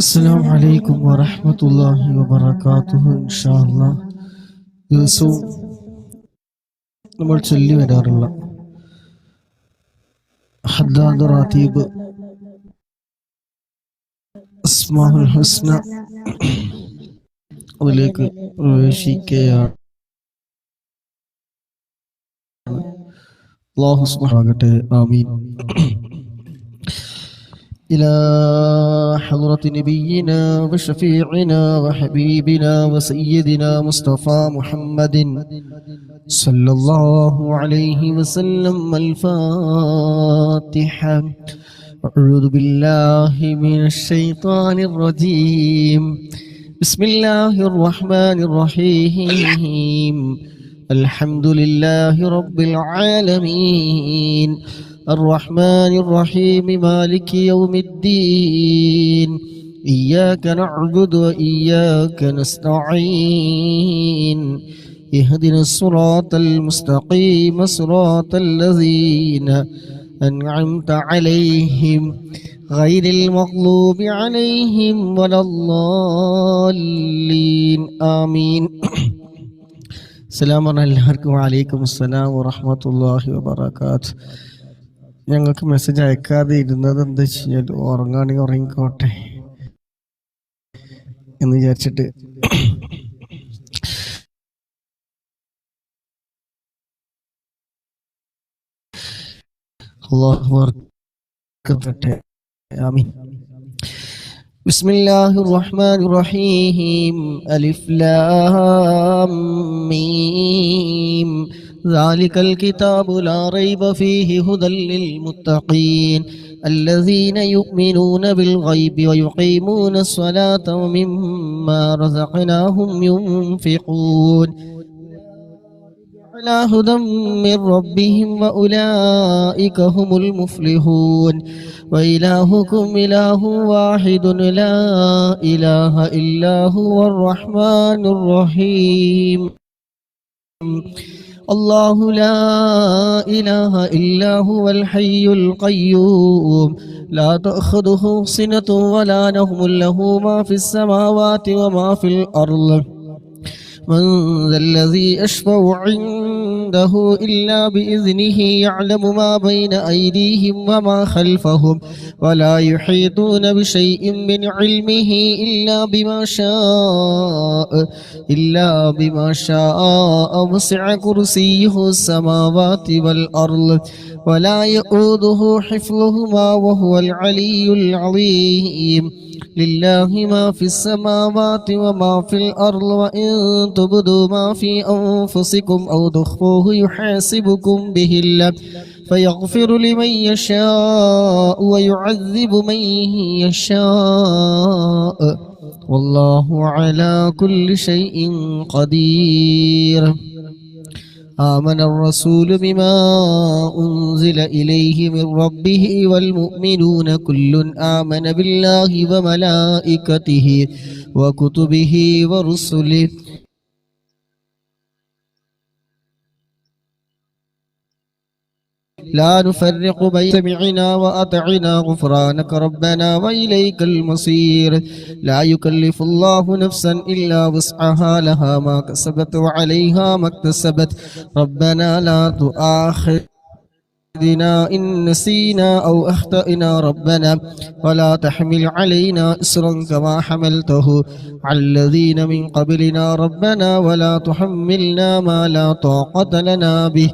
അസ്സലാമു അലൈക്കും വറഹ്മത്തുള്ളാഹി വബറകാതുഹു. ഇൻഷാ അല്ലാഹ് ദിവസവും നമ്മൾ ചൊല്ലി വരാറുള്ള ഹദ്ദാദ് റാത്തീബ് അസ്മാഉൽ ഹുസ്ന അതിലേക്ക് പ്രവേശിക്കുകയാണ്. അല്ലാഹു സുബ്ഹാനഹു ആമീൻ. إلى حضرة نبينا وشفيعنا وحبيبنا وسيدنا مصطفى محمد صلى الله عليه وسلم الفاتحة. أعوذ بالله من الشيطان الرجيم. بسم الله الرحمن الرحيم. الحمد لله رب العالمين الرحمن الرحيم مالك يوم الدين. إياك نعبد وإياك نستعين. اهدنا الصراط المستقيم صراط الذين أنعمت عليهم غير المغضوب عليهم ولا الضالين آمين. السلام عليكم وعليكم السلام ورحمة الله وبركاته. ഞങ്ങൾക്ക് മെസ്സേജ് അയക്കാതെ ഇരുന്നത് എന്താ വെച്ചാൽ ഉറങ്ങാണെങ്കിൽ ഉറങ്ങിക്കോട്ടെ എന്ന് വിചാരിച്ചിട്ട് അല്ലാഹു ബർക്കത്തെ. ആമീൻ. بسم الله الرحمن الرحيم. ألف لام ميم. ذلك الكتاب لا ريب فيه هدى للمتقين الذين يؤمنون بالغيب ويقيمون الصلاة ومما رزقناهم ينفقون على هدى من ربهم وأولئك هم المفلحون. وإلهكم إله واحد لا إله إلا هو الرحمن الرحيم. الله لا إله إلا هو الحي القيوم لا تأخذه سنة ولا نوم له ما في السماوات وما في الأرض. من ذا الذي يشفع عنده إلا بإذنه يعلم ما بين أيديهم وما خلفهم ولا يحيطون بشيء من علمه إلا بما شاء وسع كرسيه السماوات والأرض ولا يؤوده حفظهما وهو العلي العظيم. لله ما في السماوات وما في الأرض وإن تبدوا ما في أنفسكم أو تخفوه يحاسبكم به الله فيغفر لمن يشاء ويعذب من يشاء والله على كل شيء قدير. آمن الرسول بما أنزل إليه من ربه والمؤمنون كل آمن بالله وملائكته وكتبه ورسله لا نفرق بين سمعنا وأطعنا غفرانك ربنا وإليك المصير. لا يكلف الله نفسا إلا وسعها لها ما كسبت وعليها ما اكتسبت. ربنا لا تؤاخذنا إن نسينا أو أخطأنا ربنا ولا تحمل علينا إصرا كما حملته على الذين من قبلنا ربنا ولا تحملنا ما لا طاقة لنا به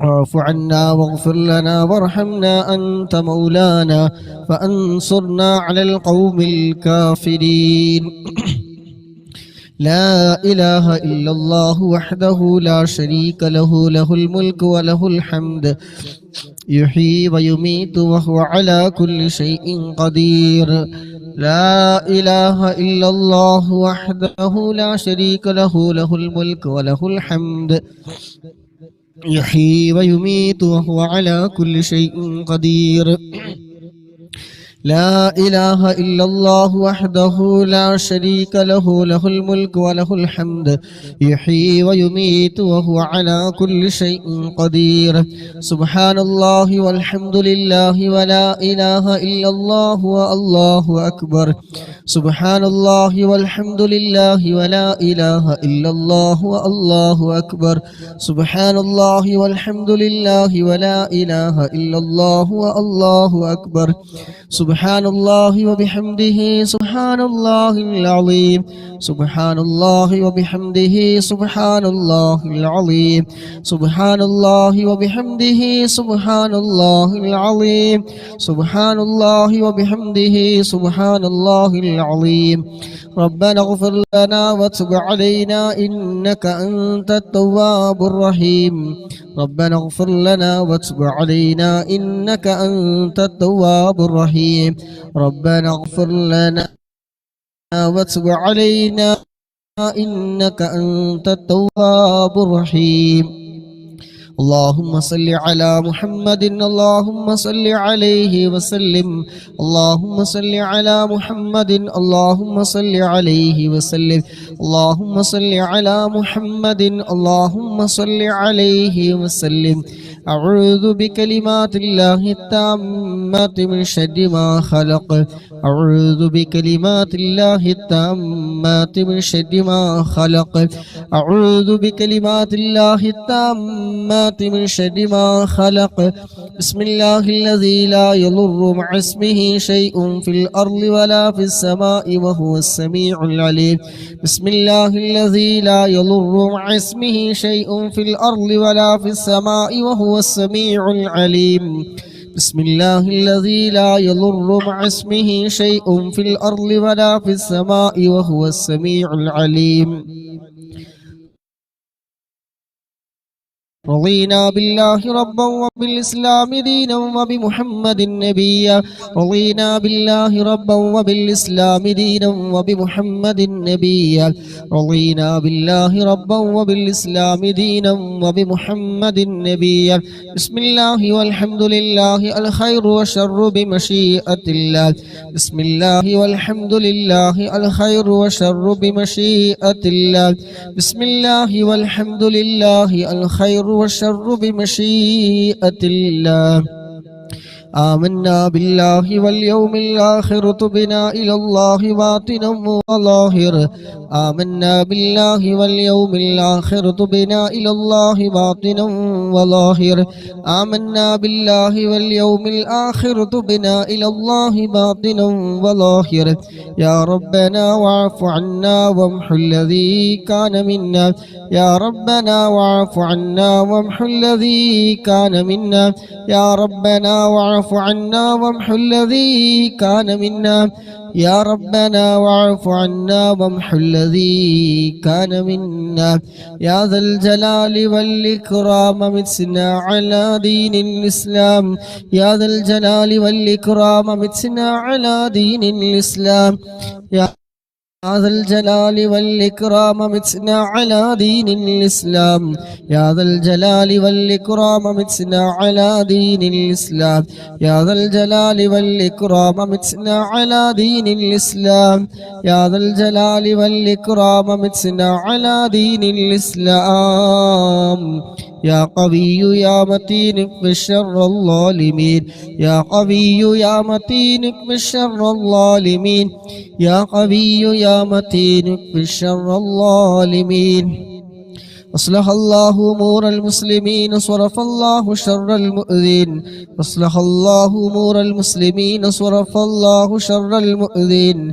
واعف عنا واغفر لنا وارحمنا أنت مولانا فانصرنا على القوم الكافرين. لا إله إلا الله وحده لا شريك له له الملك وله الحمد يحيي ويميت وهو على كل شيء قدير. لا إله إلا الله وحده لا شريك له له الملك وله الحمد يحيي ويميت وهو على كل شيء قدير. لا إله إلا الله وحده لا شريك له له الملك وله الحمد يحيي ويميت وهو على كل شيء قدير سبحان الله والحمد لله ولا إله إلا الله والله أكبر سبحان الله والحمد لله ولا إله إلا الله والله أكبر سبحان الله والحمد لله ولا إله إلا الله والله أكبر سبحان الله وبحمده سبحان الله العظيم سبحان الله وبحمده سبحان الله العظيم سبحان الله وبحمده سبحان الله العظيم سبحان الله وبحمده سبحان الله العظيم ربنا اغفر لنا وتب علينا إنك أنت التواب الرحيم ربنا اغفر لنا وتب علينا إنك أنت التواب الرحيم ربنا اغفر لنا وتب علينا إنك أنت التواب الرحيم اللهم صل على محمد اللهم صل عليه وسلم اللهم صل على محمد اللهم صل عليه وسلم اللهم صل على محمد اللهم صل عليه وسلم أعوذ بكلمات الله التامات من شر ما خلق أعوذ بكلمات الله التامات من شر ما خلق أعوذ بكلمات الله التامات من شر ما خلق بسم الله الذي لا يضر مع اسمه شيء في الأرض ولا في السماء وهو السميع العليم بسم الله الذي لا يضر مع اسمه شيء في الأرض ولا في السماء وهو السميع العليم بسم الله الذي لا يضر مع اسمه شيء في الأرض ولا في السماء وهو السميع العليم رضينا بالله ربا وبالإسلام دينا وبمحمد نبيا رضينا بالله ربا وبالإسلام دينا وبمحمد نبيا رضينا بالله ربا وبالإسلام دينا وبمحمد نبيا بسم الله والحمد لله الخير والشر بمشيئة الله بسم الله والحمد لله الخير والشر بمشيئة الله بسم الله والحمد لله الخير والشر بمشيئة الله آمنا بالله واليوم الآخر تبنا إلى الله باطنا وظاهرا آمنا بالله واليوم الآخر تبنا إلى الله باطنا وظاهرا آمنا بالله واليوم الآخر تبنا إلى الله باطنا وظاهرا يا ربنا واعف عنا وامح الذي كان منا يا ربنا واعف عنا وامح الذي كان منا يا ربنا واعف عنا وامح الذي كان منا يا ربنا واعف عنا وامح الذي كان منا يا ذا الجلال والإكرام متنا على دين الإسلام يا ذا الجلال والإكرام متنا على دين الإسلام يا ذا الجلال والإكرام متنا على دين الإسلام يا ذا الجلال والإكرام متنا على دين الإسلام يا ذا الجلال والإكرام متنا على دين الإسلام يا ذا الجلال والإكرام متنا على دين الإسلام يا قوي يا متين اكف شر الظالمين يا قوي يا متين اكف شر الظالمين يا قوي يا متين اكف شر الظالمين أصلح الله أمور المسلمين صرف الله شر المؤذين أصلح الله أمور المسلمين صرف الله شر المؤذين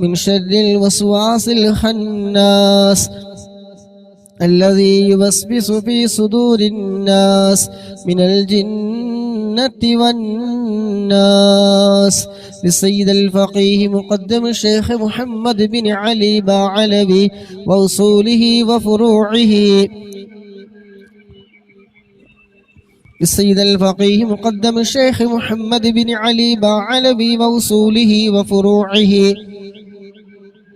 من شر الوسواس الخناس الذي يوسوس في صدور الناس من الجنة والناس. للسيد الفقيه مقدم الشيخ محمد بن علي باعلبي وأصوله وفروعه. للسيد الفقيه مقدم الشيخ محمد بن علي باعلبي وأصوله وفروعه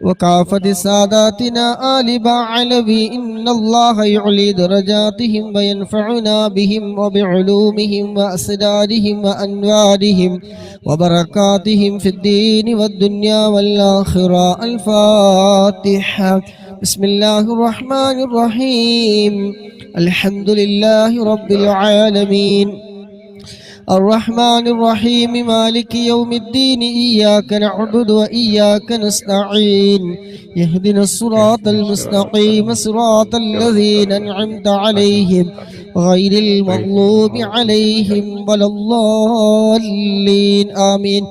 وكافة ساداتنا آل باعلبي. إن الله يعلي درجاتهم وينفعنا بهم وبعلومهم وأسرارهم وأنوارهم وبركاتهم في الدين والدنيا والآخرة. الفاتحة. بسم الله الرحمن الرحيم. الحمد لله رب العالمين الرحمن الرحيم مالك يوم الدين إياك نعبد وإياك نستعين يهدنا الصراط المستقيم صراط الذين أنعمت عليهم غير المغلوب عليهم ولا الضالين آمين.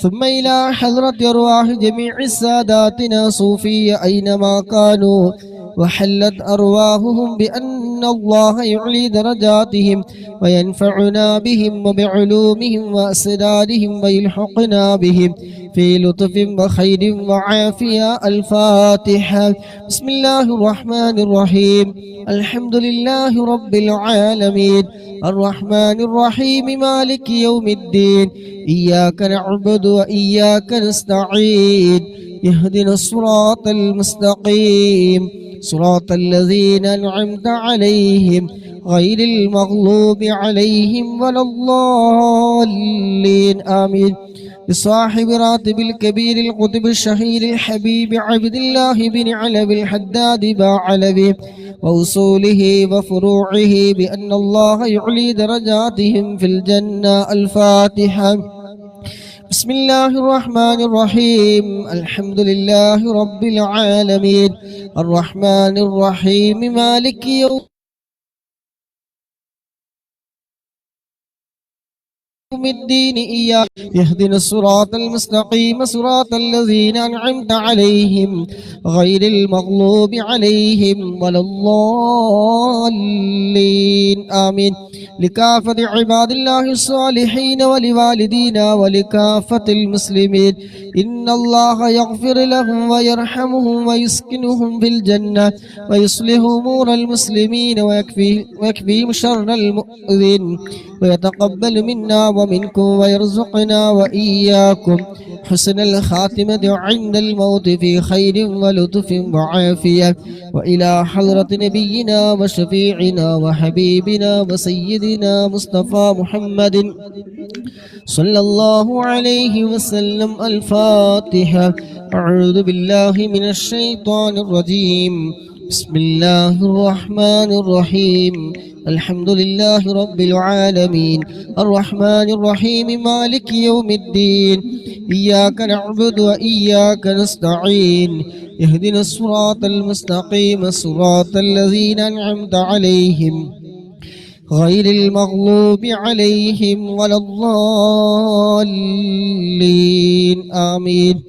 ثم إلى حضرة أرواح جميع ساداتنا صوفية أينما كانوا وحلت أرواحهم بأن الله يعلي درجاتهم وينفعنا بهم وبعلومهم وأسرارهم ويلحقنا بهم في لطف وخير وعافية. الفاتحة. بسم الله الرحمن الرحيم. الحمد لله رب العالمين الرحمن الرحيم مالك يوم الدين إياك نعبد وإياك نستعين يهدنا الصراط المستقيم صراط الذين أنعمت عليهم غير المغلوب عليهم ولا الضالين آمين. بصاحب راتب الكبير القطب الشهير الحبيب عبد الله بن علوي الحداد باعلبي وأصوله وفروعه بأن الله يعلي درجاتهم في الجنة. الفاتحة. بسم الله الرحمن الرحيم. الحمد لله رب العالمين الرحمن الرحيم مالك يوم الدين إياك يهدنا الصراط المستقيم صراط الذين أنعمت عليهم غير المغلوب عليهم ولا الضالين آمين. لكافة عباد الله الصالحين ولوالدينا ولكافة المسلمين. إن الله يغفر لهم ويرحمهم ويسكنهم في الجنة ويصلح أمور المسلمين ويكفيهم شر المؤذين ويتقبل منا ومنكم ويرزقنا وإياكم حسن الخاتمة عند الموت في خير ولطف وعافية. وإلى حضرة نبينا وشفيعنا وحبيبنا وسيدنا مصطفى محمد صلى الله عليه وسلم. الفاتحة. أعوذ بالله من الشيطان الرجيم. بسم الله الرحمن الرحيم. الحمد لله رب العالمين الرحمن الرحيم مالك يوم الدين إياك نعبد وإياك نستعين اهدنا الصراط المستقيم صراط الذين أنعمت عليهم غير المغلوب عليهم ولا الضالين آمين.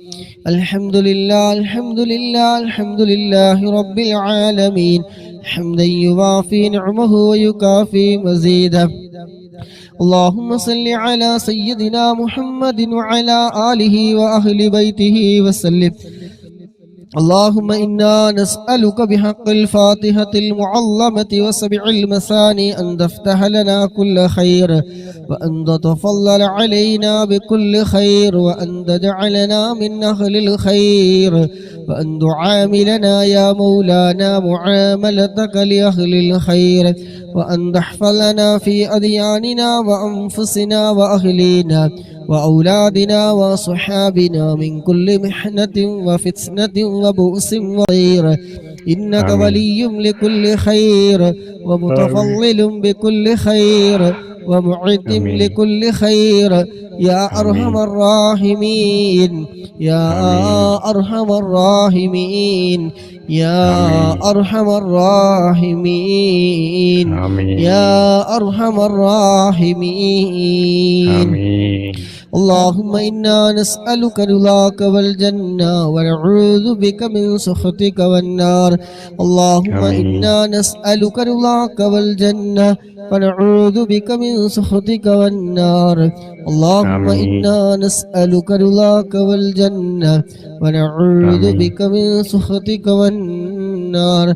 الحمد لله الحمد لله الحمد لله رب العالمين حمدا يوافي نعمه ويكافي مزيده. اللهم صل على سيدنا محمد وعلى آله وأهل بيته وسلم. اللهم إنا نسألك بحق الفاتحة المعظمة وسبع المثاني أن تفتح لنا كل خير وأن تتفضل علينا بكل خير وأن تجعلنا من أهل الخير وأن تعاملنا يا مولانا معاملتك لأهل الخير وأن تحفظنا في أدياننا وأنفسنا وأهلينا وأولادنا وصحابنا من كل محنة وفتنة وبؤس وضير إنك ولي لكل خير ومتفضل بكل خير ومعد لكل خير يا أرحم الراحمين يا أرحم الراحمين يا أرحم الراحمين يا أرحم الراحمين. اللهم إنا نسألك رضاك والجنة ونعوذ بك من سخطك والنار اللهم إنا نسألك رضاك والجنة ونعوذ بك من سخطك والنار اللهم إنا نسألك رضاك والجنة ونعوذ بك من سخطك والنار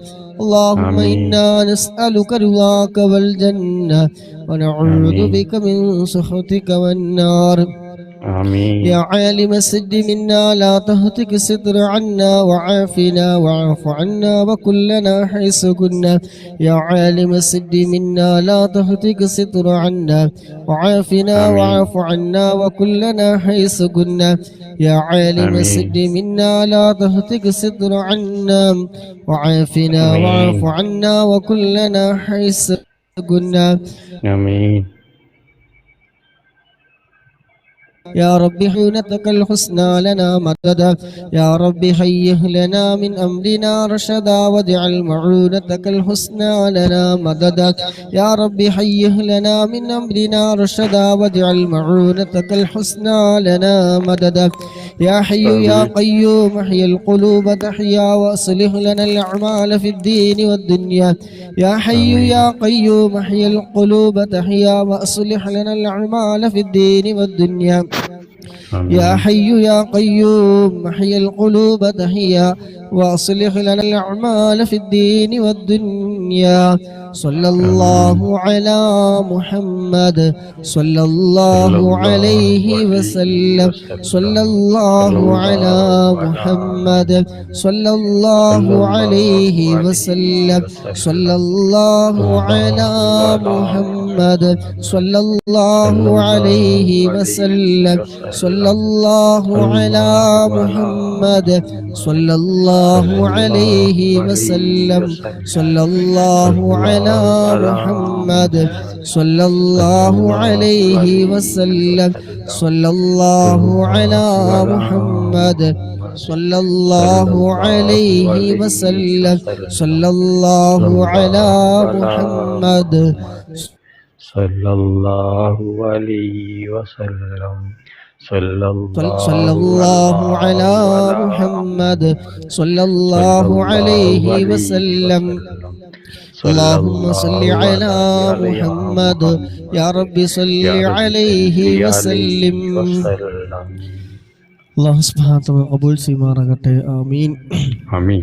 اللهم إنا نسألك رضاك والجنة ونعوذ بك من سخطك والنار آمين. يا عالم السد منا لا تهتك الستر عنا وعافنا واعف عنا وكلنا حيث كنا يا عالم السد منا لا تهتك الستر عنا وعافنا واعف عنا وكلنا حيث كنا يا عالم السد منا لا تهتك الستر عنا وعافنا واعف عنا وكلنا حيث كنا آمين. يا رب حونتك الحسنى لنا مددا يا رب هيئ لنا من أمرنا رشدا واجعل معونتك الحسنى لنا مددا يا رب هيئ لنا من أمرنا رشدا واجعل معونتك الحسنى لنا مددا يا حي يا قيوم احيي القلوب تحيا واصلح لنا الأعمال في الدين والدنيا يا حي يا قيوم احيي القلوب تحيا واصلح لنا الأعمال في الدين والدنيا يا حي يا قيوم احيي القلوب تحيا واصلح لنا الأعمال في الدين والدنيا صلى الله على محمد صلى الله عليه وسلم صلى الله على محمد صلى الله عليه وسلم صلى الله على محمد صلى الله عليه وسلم صلى الله على محمد صلى الله عليه وسلم صلى الله على محمد صلى الله عليه وسلم صلى الله على محمد صلى الله عليه وسلم صلى الله على محمد صلى الله عليه وسلم صلى الله على محمد صلى الله عليه وسلم اللهم صل على محمد يا رب صل عليه وسلم അല്ലാഹു സുബ്ഹാനഹു വ തആല ഖബൂൽ ചെയ്യുമാറാകട്ടെ. ആമീൻ. ആമീൻ.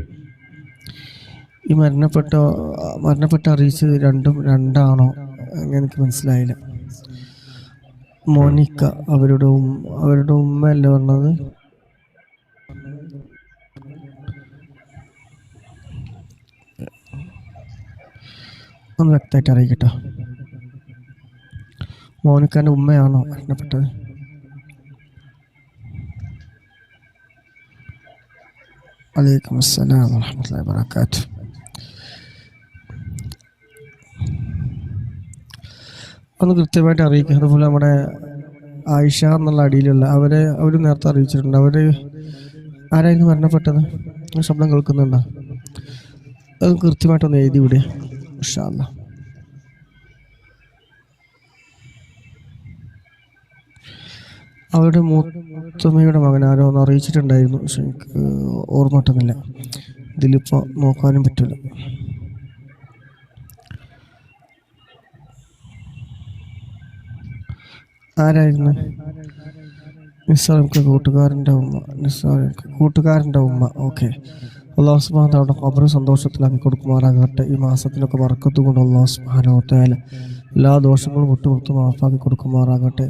ഈ മരണപ്പെട്ട അറിയിച്ചത് രണ്ടാണോ അങ്ങനെ എനിക്ക് മനസ്സിലായില്ല. മോനിക്ക അവരുടെ ഉമ്മ അല്ലേ പറഞ്ഞത്? ഒന്ന് വ്യക്തമായിട്ട് അറിയിക്കട്ടോ. മോനിക്കാൻ്റെ ഉമ്മയാണോ മരണപ്പെട്ടത്? വലൈക്കും അസ്സലാം വറഹ്മത്തുള്ളാഹി വബറകാതുഹു. ഒന്ന് കൃത്യമായിട്ട് അറിയിക്കുക. അതുപോലെ നമ്മുടെ ആയിഷ എന്നുള്ള അടിയിലുള്ള അവർ നേരത്തെ അറിയിച്ചിട്ടുണ്ട്. അവർ ആരായിരുന്നു മരണപ്പെട്ടത്? ശബ്ദം കേൾക്കുന്നുണ്ടോ? അത് കൃത്യമായിട്ടൊന്ന് എഴുതി വിടുക ഇൻഷാ അല്ലാഹ്. അവരുടെ മൂത്തമ്മയുടെ മകൻ ആരോ ഒന്ന് അറിയിച്ചിട്ടുണ്ടായിരുന്നു, പക്ഷെ എനിക്ക് ഓർമ്മ കിട്ടുന്നില്ല. ഇതിലിപ്പോൾ നോക്കാനും പറ്റില്ല. ആരായിരുന്നു? നിസ്സാർക്ക് കൂട്ടുകാരൻ്റെ ഉമ്മ. ഓക്കെ. അല്ലാഹു സുബ്ഹാനഹു വ തആല ഖബർ സന്തോഷത്തിലാക്കി കൊടുക്കുമാറാകട്ടെ. ഈ മാസത്തിലൊക്കെ ബർക്കത്ത് കൊണ്ട് അല്ലാഹു സുബ്ഹാനഹു വ തആല എല്ലാ ദോഷങ്ങളും വിട്ടുപുറത്ത് മാഫാക്കി കൊടുക്കുമാറാകട്ടെ.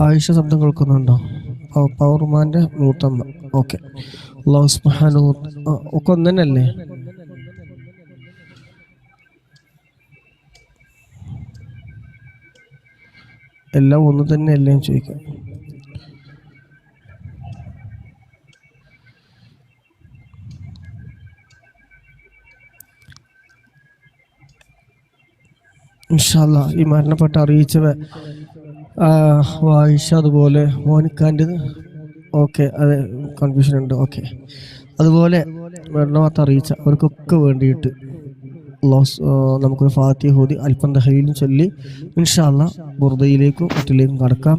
ആയിഷ ശബ്ദം കേൾക്കുന്നുണ്ടോ? പൗർമാന്റെ മൂത്തമ്മ. ഓക്കെ. അല്ലാഹു സുബ്ഹാനഹു ഒക്കെ ഒന്ന് തന്നെയല്ലേ? എല്ലാം ഒന്ന് തന്നെയല്ലേ ചോദിക്കാം. ഇൻഷാ അല്ലാഹ് ഈ മരണപ്പെട്ട അറിയിച്ചവ ആയിഷ, അതുപോലെ മോനിക്കാൻ്റെ. ഓക്കെ, അത് കൺഫ്യൂഷൻ ഉണ്ട്. ഓക്കെ. അതുപോലെ മരണവാർത്ത അറിയിച്ച അവർക്കൊക്കെ വേണ്ടിയിട്ട് നമുക്കൊരു ഫാത്തിഹ ഓതി അല്പം തഹ്ലീലും ചൊല്ലി ഇൻഷാ അല്ലാഹ് ബുർദയിലേക്കും മറ്റിലേക്കും കടക്കാം.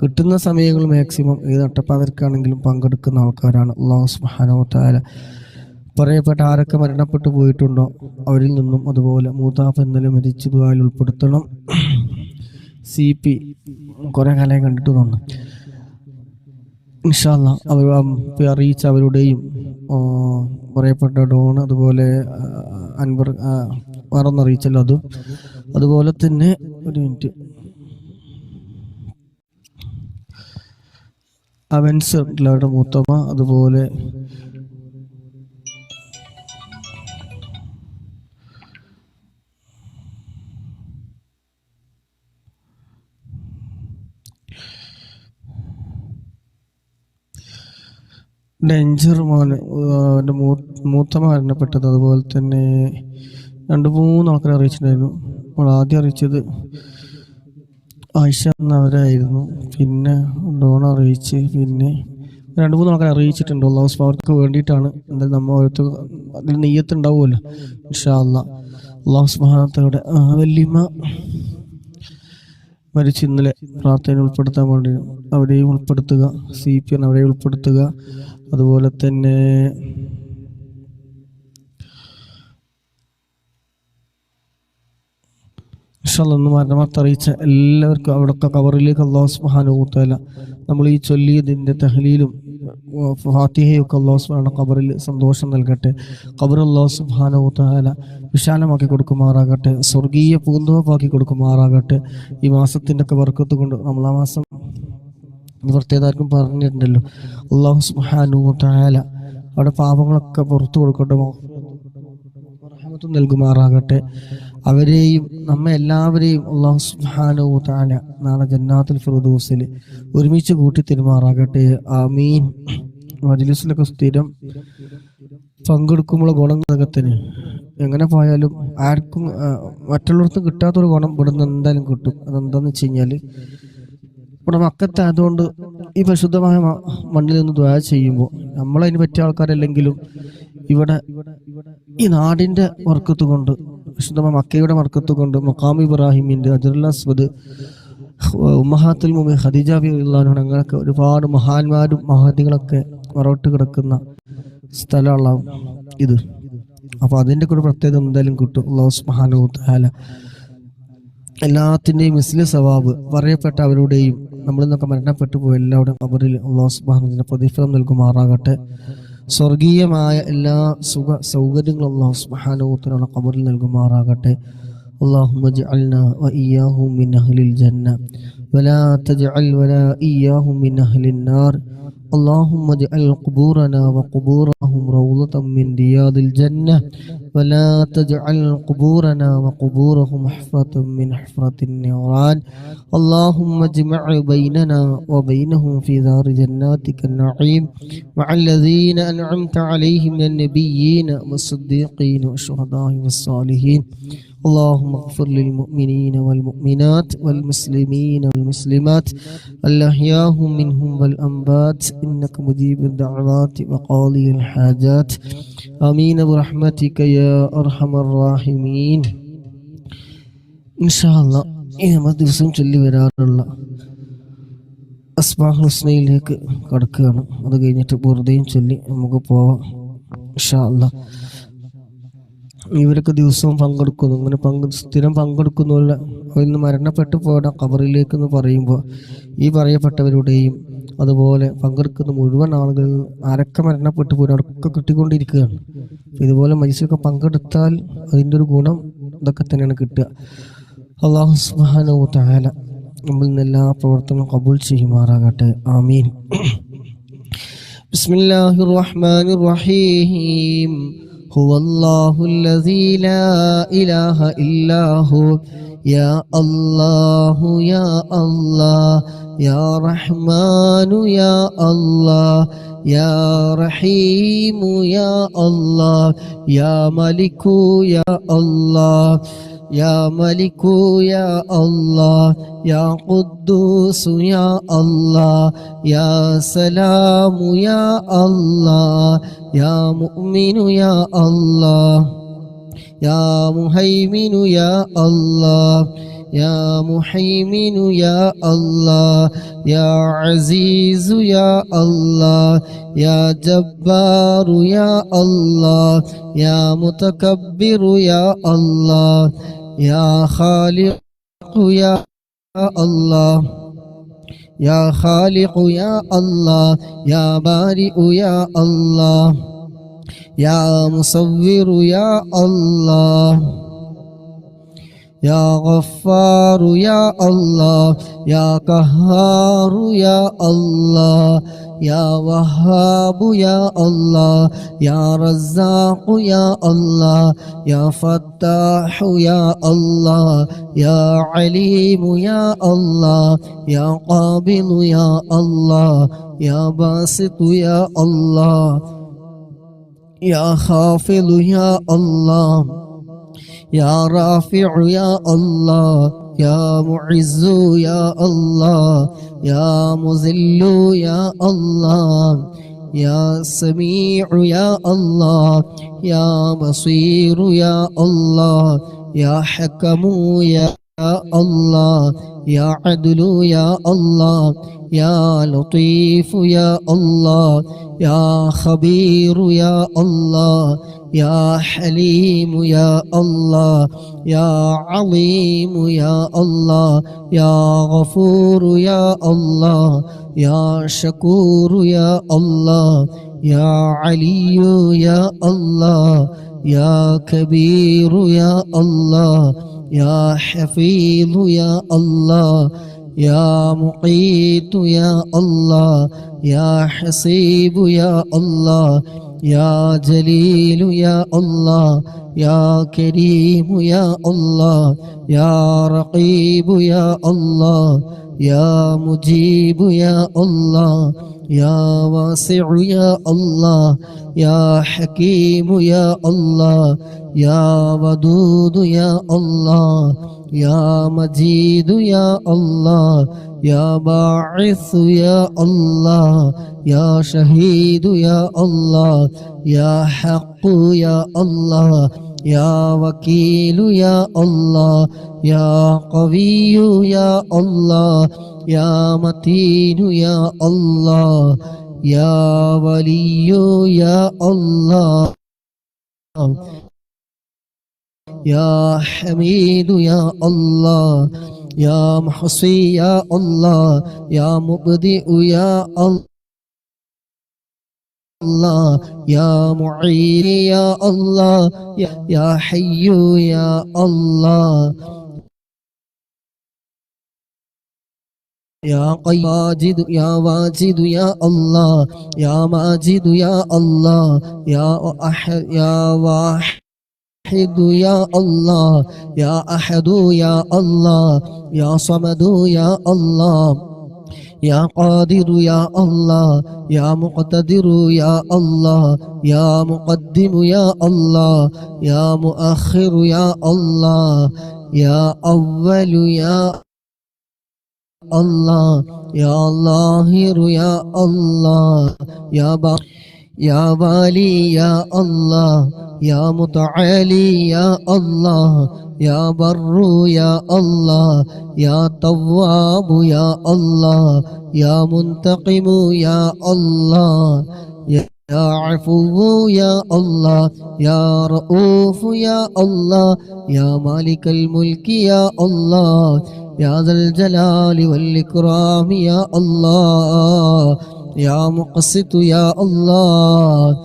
കിട്ടുന്ന സമയങ്ങൾ മാക്സിമം ഏത് നട്ടപ്പാതിരക്കാണെങ്കിലും പങ്കെടുക്കുന്ന ആൾക്കാരാണ്. അല്ലാഹു സുബ്ഹാനഹു വ തആല പറയപ്പെട്ട ആരൊക്കെ മരണപ്പെട്ടു പോയിട്ടുണ്ടോ അവരിൽ നിന്നും അതുപോലെ മൂതാഫ് ഇന്നലെ മരിച്ചു ദുആയിൽ ഉൾപ്പെടുത്തണം. CP കുറെ കാലം കണ്ടിട്ട് തോന്നുന്നു. ഇൻഷാ അല്ലാഹ് അവർ അറിയിച്ച അവരുടെയും പറയപ്പെട്ട ഡോൺ അതുപോലെ അൻവർ വേറൊന്നും അറിയിച്ചല്ലോ അതും. അതുപോലെ തന്നെ ഒരു മിനിറ്റ്, അവൻസറുടെ മൂത്തമ്മ, അതുപോലെ ഡേഞ്ചർ മോന് അവൻ്റെ മൂത്തമ്മ മരണപ്പെട്ടത്. അതുപോലെ തന്നെ 2-3 ആൾക്കാരെ അറിയിച്ചിട്ടുണ്ടായിരുന്നു. നമ്മൾ ആദ്യം അറിയിച്ചത് ആയിഷ എന്നവരായിരുന്നു, പിന്നെ ഡോൺ അറിയിച്ച്, പിന്നെ 2-3 ആൾക്കാരെ അറിയിച്ചിട്ടുണ്ട്. അല്ലാഹു അവർക്ക് വേണ്ടിയിട്ടാണ്. എന്തായാലും നമ്മൾ ഓരോരുത്തർ അതിൽ നെയ്യത്ത് ഉണ്ടാവുമല്ലോ ഇൻഷാ അല്ലാഹ്. അല്ലാഹു സുബ്ഹാനഹു വ തആല വല്ലിമ്മ മരിച്ച് ഇന്നലെ പ്രാർത്ഥന ഉൾപ്പെടുത്താൻ വേണ്ടി അവരെയും ഉൾപ്പെടുത്തുക. CP അവരെയും ഉൾപ്പെടുത്തുക. അതുപോലെ തന്നെ ഇൻഷാല്ലാഹ് മരണവാർത്ത അറിയിച്ച എല്ലാവർക്കും അവിടൊക്കെ കബറിലേക്ക് അല്ലാഹു സുബ്ഹാനഹു വ തആല നമ്മൾ ഈ ചൊല്ലിയതിൻ്റെ തഹ്ലീലും ഫാത്തിഹയൊക്കെ അല്ലാഹു സുബ്ഹാനഹു ഖബറിൽ സന്തോഷം നൽകട്ടെ. ഖബർ അല്ലാഹു സുബ്ഹാനഹു വ തആല വിശാലമാക്കി കൊടുക്കുമാറാകട്ടെ. സ്വർഗീയ പൂന്തോപ്പാക്കി കൊടുക്കുമാറാകട്ടെ. ഈ മാസത്തിൻ്റെ ഒക്കെ ബർക്കത്ത് കൊണ്ട് റമളാൻ മാസം പ്രത്യേകമാർക്കും പറഞ്ഞിട്ടുണ്ടല്ലോ. അല്ലാഹു സുബ്ഹാനഹു വ തആല അവിടെ പാപങ്ങളൊക്കെ പുറത്തു കൊടുക്കട്ടെ, റഹ്മത്തും നൽകുമാറാകട്ടെ. അവരെയും നമ്മെ എല്ലാവരെയും അല്ലാഹു സുബ്ഹാനഹു വ തആല നാളെ ജന്നാത്തുൽ ഫിർദൗസിൽ ഒരുമിച്ച് കൂട്ടി തരുമാറാകട്ടെ. ആമീൻ. മജ്ലിസിലൊക്കെ സ്ഥിരം പങ്കെടുക്കുമ്പോൾ ഗുണത്തിന് എങ്ങനെ പോയാലും ആർക്കും മറ്റുള്ളവർക്ക് കിട്ടാത്തൊരു ഗുണം ഇവിടുന്ന് എന്തായാലും കിട്ടും. അതെന്താന്ന് വെച്ച് കഴിഞ്ഞാൽ ഇവിടെ മക്കത്തായതുകൊണ്ട് ഈ പരിശുദ്ധമായ മണ്ണിൽ നിന്ന് ദുആ ചെയ്യുമ്പോൾ നമ്മളതിന് പറ്റിയ ആൾക്കാരല്ലെങ്കിലും ഇവിടെ ഈ നാടിന്റെ ബർക്കത്ത് കൊണ്ട്, വിശുദ്ധമായ മക്കയുടെ ബർക്കത്ത് കൊണ്ട്, മഖാം ഇബ്രാഹിമിന്റെ, ഹജറുൽ അസ്വദ്, ഉമ്മഹാത്തുൽ മുഅ്മിനീൻ ഖദീജ റളിയല്ലാഹു അൻഹ, അങ്ങനെയൊക്കെ ഒരുപാട് മഹാന്മാരും മഹദികളൊക്കെ മറവിട്ട് കിടക്കുന്ന സ്ഥലമുള്ള ഇത്. അപ്പൊ അതിന്റെ കൂടെ പ്രത്യേകത എന്തായാലും കിട്ടും. അല്ലാഹു സുബ്ഹാനഹു വ തആല എല്ലാത്തിൻ്റെയും മിസ്ലി സവാബ് പറയപ്പെട്ട അവരുടെയും നമ്മളിൽ നിന്നൊക്കെ മരണപ്പെട്ടു പോയ എല്ലാവരുടെയും ഖബറിൽ അല്ലാഹു സുബ്ഹാനഹു വ തആല പ്രതിഫലം നൽകുമാറാകട്ടെ. സ്വർഗീയമായ എല്ലാ സുഖ സൗകര്യങ്ങളും അല്ലാഹു സുബ്ഹാനഹു വ തആല ഖബറിൽ നൽകുമാറാകട്ടെ. اللهم اجعلنا وإياهم من أهل الجنة ولا تجعل ولا إياهم من أهل النار. اللهم اجعل قبورنا وقبورهم روضة من رياض الجنة ولا تجعل قبورنا وقبورهم حفرة من حفرة النيران. اللهم اجمع بيننا وبينهم في دار جناتك النعيم مع الذين أنعمت عليهم من النبيين والصديقين والشهداء والصالحين. اللهم اغفر للمؤمنين والمؤمنات والمسلمين والمسلمات الأحياء منهم والأموات إنك مجيب الدعوات وقاضي الحاجات. آمين برحمتك يا أرحم الراحمين. إن شاء الله ഈ നമ്മൾ ദിവസം ചൊല്ലി വരാറുള്ള അസ്മാഉൽ ഹുസ്നയിലേക്ക് കടക്കുകയാണ്. അത് കഴിഞ്ഞിട്ട് വെറുതെയും ചൊല്ലി നമുക്ക് പോവാം ഇൻഷാ അല്ലാഹ്. ഇവരൊക്കെ ദിവസവും പങ്കെടുക്കുന്നു. ഇങ്ങനെ സ്ഥിരം പങ്കെടുക്കുന്നില്ല. ഇന്ന് മരണപ്പെട്ടു പോയ ഖബറിലേക്ക് എന്ന് പറയുമ്പോൾ ഈ പറയപ്പെട്ടവരുടെയും അതുപോലെ പങ്കെടുക്കുന്ന മുഴുവൻ ആളുകളിൽ ആരൊക്കെ മരണപ്പെട്ടു പോയി അവർക്കൊക്കെ കിട്ടിക്കൊണ്ടിരിക്കുകയാണ്. ഇതുപോലെ മജ്‌ലിസിലൊക്കെ പങ്കെടുത്താൽ അതിൻ്റെ ഒരു ഗുണം ഇതൊക്കെ തന്നെയാണ് കിട്ടുക. അല്ലാഹു സുബ്ഹാനഹു വ തആല നമ്മളിൽ നിന്ന് എല്ലാ പ്രവർത്തനവും ഖബൂൽ ചെയ്യുമാറാകട്ടെ. ആമീൻ. ബിസ്മില്ലാഹിർ റഹ്മാനിർ റഹീം. هو الله الذي لا إله إلا هو يا الله يا الله يا رحمن يا الله يا رحيم يا الله يا ملك يا الله يا ملك يا الله يا قدوس يا الله يا سلام يا الله يا مؤمن يا الله يا مهيمن يا الله يا محيمن يا الله يا عزيز يا الله يا جبار يا الله يا متكبر يا الله يا خالق يا الله يا خالق يا الله يا بارئ يا الله يا مصور يا الله يا غفار يا الله يا قهار يا الله يا وهاب يا الله يا رزاق يا الله يا فتاح يا الله يا عليم يا الله يا قابل يا الله يا باسط يا الله يا خافض يا الله يا رافع يا الله يا معز يا الله يا مذل يا الله يا سميع يا الله يا بصير يا الله يا حكم يا الله يا عدل يا الله يا لطيف يا الله يا خبير يا الله يا حليم يا الله يا عظيم يا الله يا غفور يا الله يا شكور يا الله يا علي يا الله يا كبير يا الله يا حفيظ يا الله يا مقيت يا الله يا حسيب يا الله يا جليل يا الله يا كريم يا الله يا رقيب يا الله يا مجيب يا الله يا واسع يا الله يا حكيم يا الله يا ودود يا الله يا مجيد يا الله يا باعث يا الله يا شهيد يا الله يا حق يا الله يا وكيل يا الله يا قوي يا الله يا متين يا الله يا ولي يا الله يا حميد يا الله يا محصي يا الله يا مبدئ يا الله يا معين يا الله يا حي يا الله يا واجد يا واجد يا الله يا ماجد يا الله يا أحد يا واحد يا الله يا أحد يا الله يا صمد يا الله يا قادر يا الله يا مقتدر يا الله يا مقدم يا الله يا مؤخر يا الله يا أول يا الله يا ظاهر يا الله يا والي يا الله يا متعالي يا الله يا بر يا الله يا تواب يا الله يا منتقم يا الله يا عفو يا الله يا رؤوف يا الله يا مالك الملك يا الله يا ذا الجلال والإكرام يا الله يا مقسط يا الله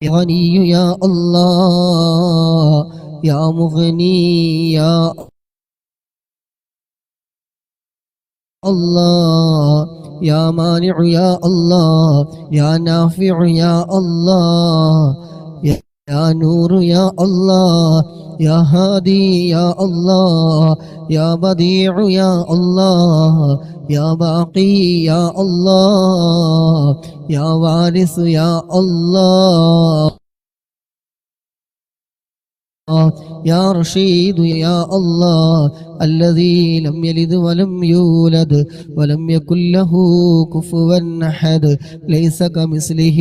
يا غني يا الله يا مغني يا الله يا مانع يا الله يا نافع يا الله يا نور يا الله يا هادي يا الله يا بديع يا الله يا باقي يا الله يا وارث يا الله يا رشيد يا الله الذي لم يلد ولم يولد ولم يكن له كفوا أحد ليس كمثله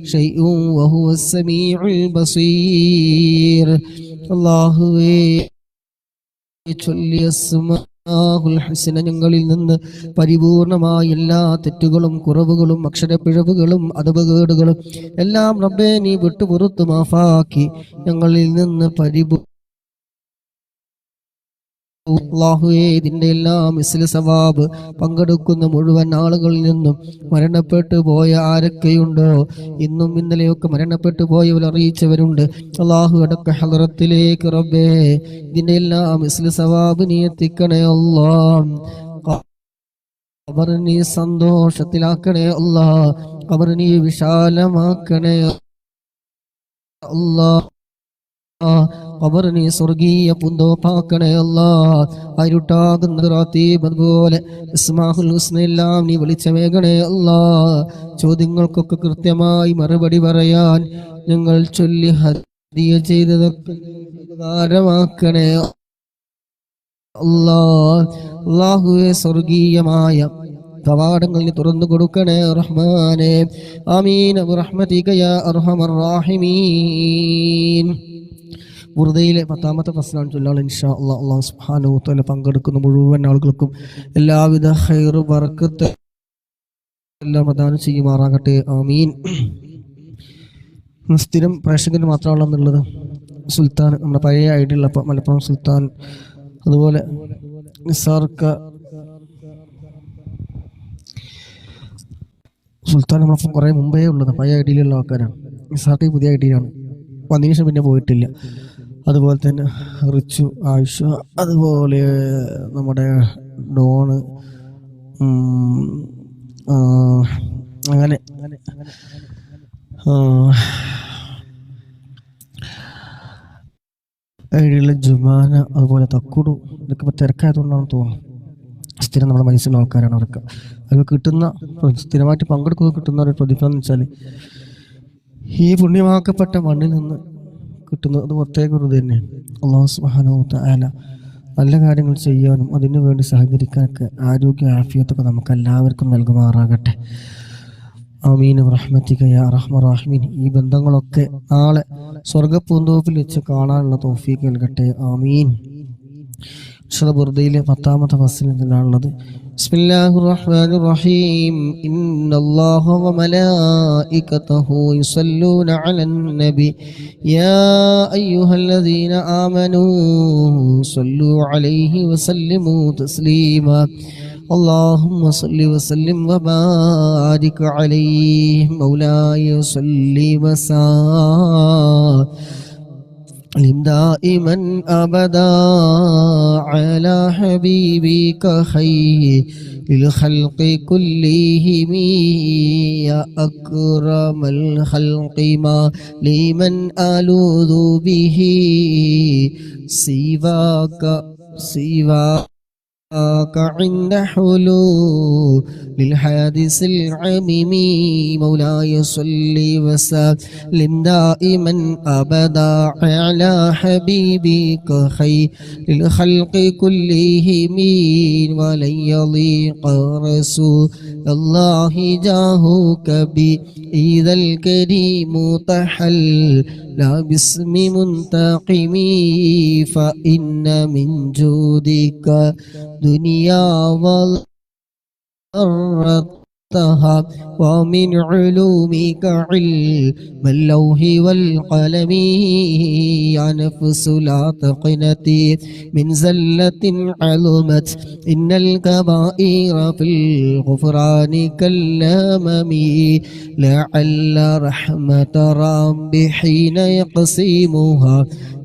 شيء وهو السميع البصير അല്ലാഹുവേ ചൊല്ലിയ ഹുസ്ന ഞങ്ങളിൽ നിന്ന് പരിപൂർണമായ എല്ലാ തെറ്റുകളും കുറവുകളും അക്ഷരപ്പിഴവുകളും അദബകേടുകളും എല്ലാം റബ്ബേ നീ വിട്ടുപുറത്തു മാഫാക്കി ഞങ്ങളിൽ നിന്ന് അല്ലാഹുവേ ഇതിന്റെ എല്ലാം മിസ്ല സവാബ് പങ്കെടുക്കുന്ന മുഴുവൻ ആളുകളിൽ നിന്നും മരണപ്പെട്ടു പോയ ആരൊക്കെയുണ്ടോ ഇന്നും ഇന്നലെയൊക്കെ മരണപ്പെട്ടു പോയവർ അറിയിച്ചവരുണ്ട്. അല്ലാഹു അടക്ക ഹളറത്തിലേക്ക് റബ്ബേ ഇതിന്റെ എല്ലാം മിസ്ല സവാബ് നീ എത്തിക്കണേ അല്ലാഹ്. ഖബർ നീ സന്തോഷത്തിലാക്കണേ അല്ലാഹ്. ഖബർ നീ വിശാലമാക്കണേ അല്ലാഹ്. ഖബർ നീ സ്വർഗീയ പൂന്തോപ്പാക്കണേ അല്ലാഹ്. അരുട്ടാകുന്ന റാത്തീബ് അതുപോലെ ഇസ്മാഉൽ ഹുസ്ന എല്ലാം നീ വെളിച്ചമേകണേ അല്ലാഹ്. ചോദ്യങ്ങൾക്കൊക്കെ കൃത്യമായി മറുപടി പറയാൻ ഞങ്ങൾ ചൊല്ലി ഹദിയ ചെയ്തതൊക്കെ ഉപകാരമാക്കണേ അല്ലാഹ്. അല്ലാഹുവേ സ്വർഗീയമായ കവാടങ്ങൾ നീ തുറന്നു കൊടുക്കണേ റഹ്മാനേ. ആമീൻ ബിറഹ്മതിക യാ അർഹമർ റഹീമീൻ. ബുർദയിലെ 10ാമത്തെ ഫസ്ലാണ് ചൊല്ലാണ് ഇൻഷാ അല്ലാഹ്. അല്ലാഹു സുബ്ഹാനഹു വ തആല പങ്കെടുക്കുന്ന മുഴുവൻ ആളുകൾക്കും എല്ലാവിധ ഖൈർ ബർക്കത്ത് എല്ലാം പ്രദാനം ചെയ്യുമാറാകട്ടെ. ആമീൻ. സ്ഥിരം പ്രേക്ഷകന് മാത്രമാണെന്നുള്ളത് സുൽത്താൻ നമ്മുടെ പഴയ ഐഡിയ ഉള്ള മലപ്പുറം സുൽത്താൻ, അതുപോലെ നിസാർക്ക സുൽത്താൻ നമ്മളൊപ്പം കുറേ മുമ്പേ ഉള്ളത് പഴയ ഐഡിയയിലുള്ള ആൾക്കാരാണ്. നിസാർക്ക് പുതിയ ഐഡിയയിലാണ്, വന്നതിന് ശേഷം പിന്നെ പോയിട്ടില്ല. അതുപോലെ തന്നെ റിച്ചു, ആയിഷ, അതുപോലെ നമ്മുടെ ഡോണ്, അങ്ങനെ ഐഡിയുള്ള ജുമാന, അതുപോലെ തക്കുടു, ഇതൊക്കെ ഇപ്പോൾ തിരക്കായതുകൊണ്ടാണെന്ന് തോന്നുന്നു. സ്ഥിരം നമ്മുടെ മനസ്സിലുള്ള ആൾക്കാരാണ് അവർക്ക്. അത് കിട്ടുന്ന സ്ഥിരമായിട്ട് പങ്കെടുക്കുക കിട്ടുന്ന ഒരു പ്രതിഫലം എന്ന് വെച്ചാൽ ഈ പുണ്യമാക്കപ്പെട്ട മണ്ണിൽ നിന്ന് കിട്ടുന്നത് അത് പ്രത്യേക ഒരു ഇത് തന്നെയാണ്. അല്ലാഹു സുബ്ഹാനഹു വ തആല നല്ല കാര്യങ്ങൾ ചെയ്യാനും അതിനു വേണ്ടി സഹകരിക്കാനൊക്കെ ആരോഗ്യ ആഫിയത്തൊക്കെ നമുക്ക് എല്ലാവർക്കും നൽകുമാറാകട്ടെ. ആമീൻ ബിറഹ്മതിക യാ അർഹമർ റഹീമീൻ. ഈ ബന്ധങ്ങളൊക്കെ നാളെ സ്വർഗ്ഗപൂന്തോപ്പിൽ വെച്ച് കാണാനുള്ള തൗഫീഖ് നൽകട്ടെ. ആമീൻ. ബുർദയിലെ 10ാമത്തെ ഫസ്ലിൽ നിന്നാണുള്ളത്. ബിസ്മില്ലാഹിർ റഹ്മാനിർ റഹീം. ഇന്നല്ലാഹ വ മലായികതഹു യുസല്ലൂന അലൻ നബി യാ അയ്യുഹല്ലദീന ആമനൂ സല്ലു അലൈഹി വസല്ലിമു തസ്ലീമാ. اللهم صل وسلم وبارك عليه مولاي صل وسلم دائما أبدا على حبيبك خير للخلق كلهم يا أكرم الخلق ما لمن ألوذ به سواك عند حلول للحادث العميم مولاي صل وسلم دائما أبدا على حبيبك خير للخلق كلهم ولن يضيق رسول الله جاهك بإذا الكريم تحلى باسم منتقم فإن من جودك دنيا والأرضها ومن علومك علم اللوح والقلم يا نفس لا تقنتي من زلة عظمت إن الكبائر في الغفران كالأمم لعل رحمة ربي حين يقسمها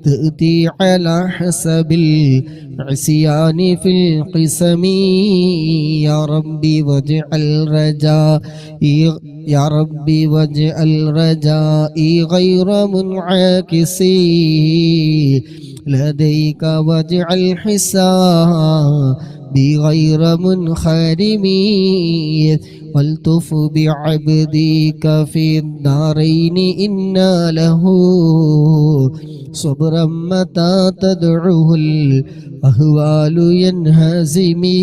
تأتي على حسب العصيان في القسم يا ربي واجعل رجائي غير منعكس لديك واجعل حسابي غير منخرم والطف بعبدك في الدارين إن له صبرا متى تدعوه الأهوال ينهزمي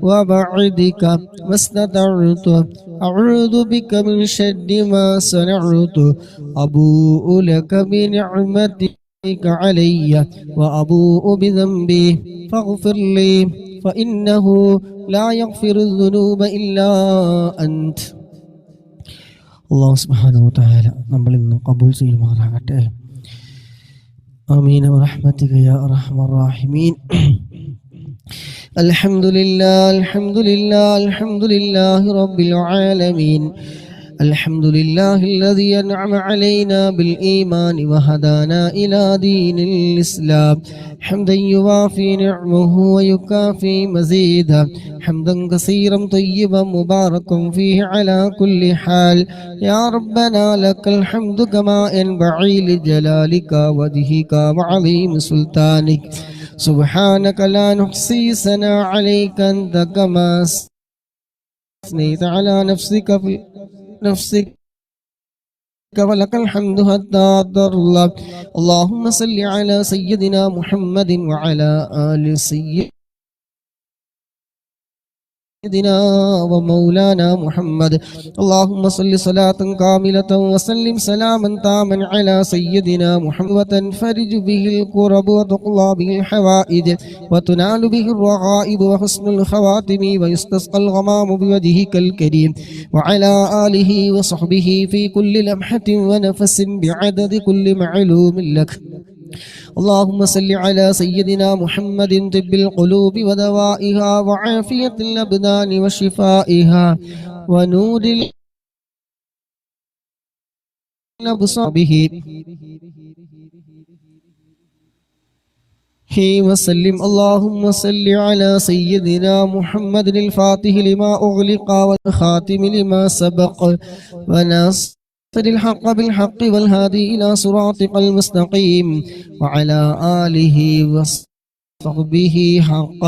وبعدك ما استطعت أعوذ بك من شر ما صنعت أبوء لك بنعمتك علي وأبوء بذنبي فاغفر لي فإنه لا يغفر الذنوب إلا أنت. അല്ലാഹു സുബ്ഹാനഹു വ തആല നമ്മളിൽ നിന്ന് ഖബൂൽ ചെയ്യുമാറാകട്ടെ. ആമീൻ ബിറഹ്മതിക യാ അർഹമർ റഹീമീൻ. അൽഹംദുലില്ലാഹി റബ്ബിൽ ആലമീൻ. الحمد لله الذي أنعم علينا بالإيمان وهدانا إلى دين الإسلام حمدا يوافي نعمه ويكافي مزيدا حمدا كثيرا طيبا مباركا فيه على كل حال. يا ربنا لك الحمد كما ينبغي لجلالك وجهك وعظيم سلطانك. سبحانك لا نحصي ثناء عليك أنت كما أثنيت على نفسك ولك الحمد حتى أرضى الله. اللهم صل على سيدنا محمد وعلى آل سيدنا ومولانا محمد. اللهم صل صلاة كاملة وسلم سلاما تاما على سيدنا محمد وتنفرج به الكرب وتقضى به الحوائج وتنال به الرغائب وحسن الخواتم ويستسقى الغمام بوجهك الكريم وعلى آله وصحبه في كل لمحة ونفس بعدد كل معلوم لك. اللهم صل على سيدنا محمد طب القلوب ودوائها وعافية الأبدان وشفائها ونور الأبصار به وسلم. اللهم صل على سيدنا محمد الفاتح لما أغلق والخاتم لما سبق وناصر الحق بالحق والهادي إلى صراطك المستقيم وعلى آله وصحبه حق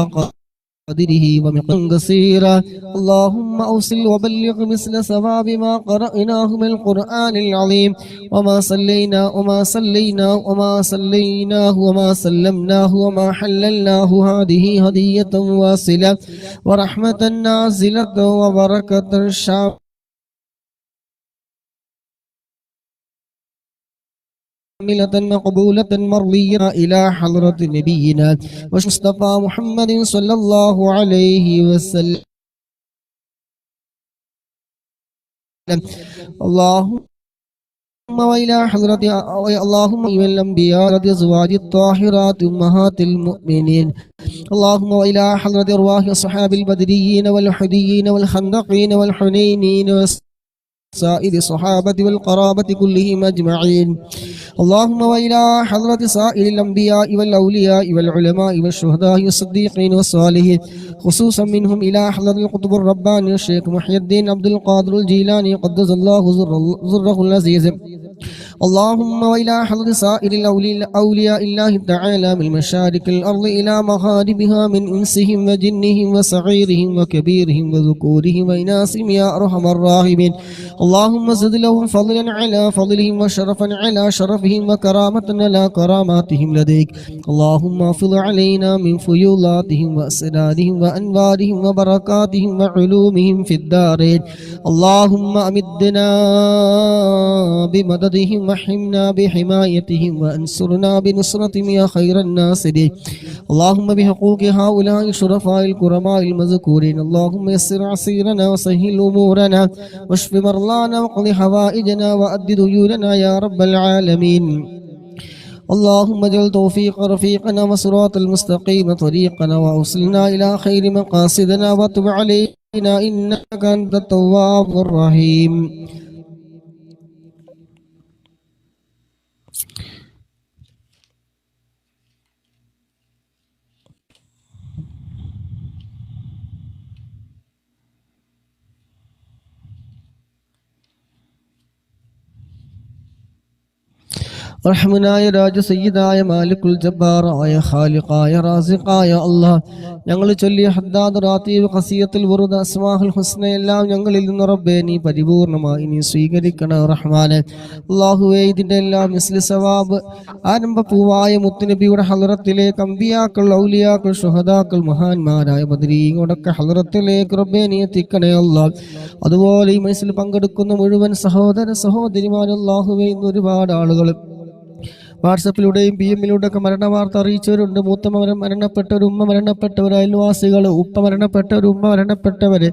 قدره ومقداره كثيرا. اللهم أوصل وبلغ مثل ثواب ما قرأناه من القرآن العظيم وما صليناه وما سلمناه وما حللناه. هذه هدية واصلة ورحمة نازلة وبركة شاملة مقبولة مرضية إلى حضرة نبينا ومصطفى محمد صلى الله عليه وسلم. اللهم وإلى حضرة اللهم إلى الأنبياء أزواج الطاهرات أمهات المؤمنين. اللهم وإلى حضرة أرواح أصحاب البدريين والحديين والخندقين والحنينين سائر الصحابة والقرابة كلهم أجمعين. اللهم وإلى حضرة سائر الأنبياء والأولياء والعلماء والشهداء والصديقين والصالحين خصوصا منهم إلى حضرة القطب الرباني الشيخ محي الدين عبد القادر الجيلاني قدس الله ذره العزيز. اللهم وإلى حضرة سائر أولياء الله تعالى من مشارق الأرض إلى مغاربها من إنسهم وجنهم وصغيرهم وكبيرهم وذكورهم وإناثهم يا أرحم الراحمين. اللهم زد لهم فضلا على فضلهم وشرفا على شرفهم وكرامة على كراماتهم لديك. اللهم افض علينا من فيوضاتهم وأسرارهم وأنوارهم وبركاتهم وعلومهم في الدارين. اللهم أمدنا بمددهم وحمنا بحمايتهم وأنصرنا بنصرتهم يا خير الناصرين. اللهم بحقوق هؤلاء الشرفاء الكرماء المذكورين اللهم يسر عسيرنا وسهل أمورنا واشف مرضانا وقض حوائجنا وأد ديوننا يا رب العالمين. اللهم اجعل توفيق رفيقنا وصراط المستقيم طريقنا وأوصلنا إلى خير مقاصدنا وتب علينا إنك أنت التواب الرحيم. റഹ്മാനായ രാജ സയ്യിദായ മാലിക്കുൽ ജബ്ബാറായ ഖാലിഖായ റാസിഖായ അല്ലാഹ്, ഞങ്ങൾ ചൊല്ലിയ ഹദ്ദാദ് റാത്തീബ് ഖസിയത്തുൽ വറുദ് അസ്മാഉൽ ഹുസ്ന എല്ലാം ഞങ്ങളിൽ നിന്ന് റബ്ബേ നീ പരിപൂർണമായി നീ സ്വീകരിക്കണേ റഹ്മാനെ. അല്ലാഹുവേ, ഇതിന്റെ എല്ലാം മിസ്ലി സവാബ് ആരംഭപൂവായ മുത്തുനബിയുടെ ഹളറത്തിലേക്ക് അമ്പിയാക്കൾ, ഔലിയാക്കൾ, ശുഹദാക്കൾ, മഹാന്മാരായ ബദരീങ്ങളൊക്കെ ഹളറത്തിലേക്ക് റബ്ബേ നീ എത്തിക്കണേ അല്ലാഹ്. അതുപോലെ ഈ മജ്‌ലിസിൽ പങ്കെടുക്കുന്ന മുഴുവൻ സഹോദര സഹോദരിമാരും അല്ലാഹുവേ, ഇന്ന് ഒരുപാട് ആളുകൾ വാട്സപ്പിലൂടെയും PM-ലൂടെ ഒക്കെ മരണവാർത്ത അറിയിച്ചവരുണ്ട്. മൂത്തമ്മ മരണപ്പെട്ടവർ, ഉമ്മ മരണപ്പെട്ടവർ, അയൽവാസികൾ, ഉപ്പ മരണപ്പെട്ടവർ, ഉമ്മ മരണപ്പെട്ടവർ,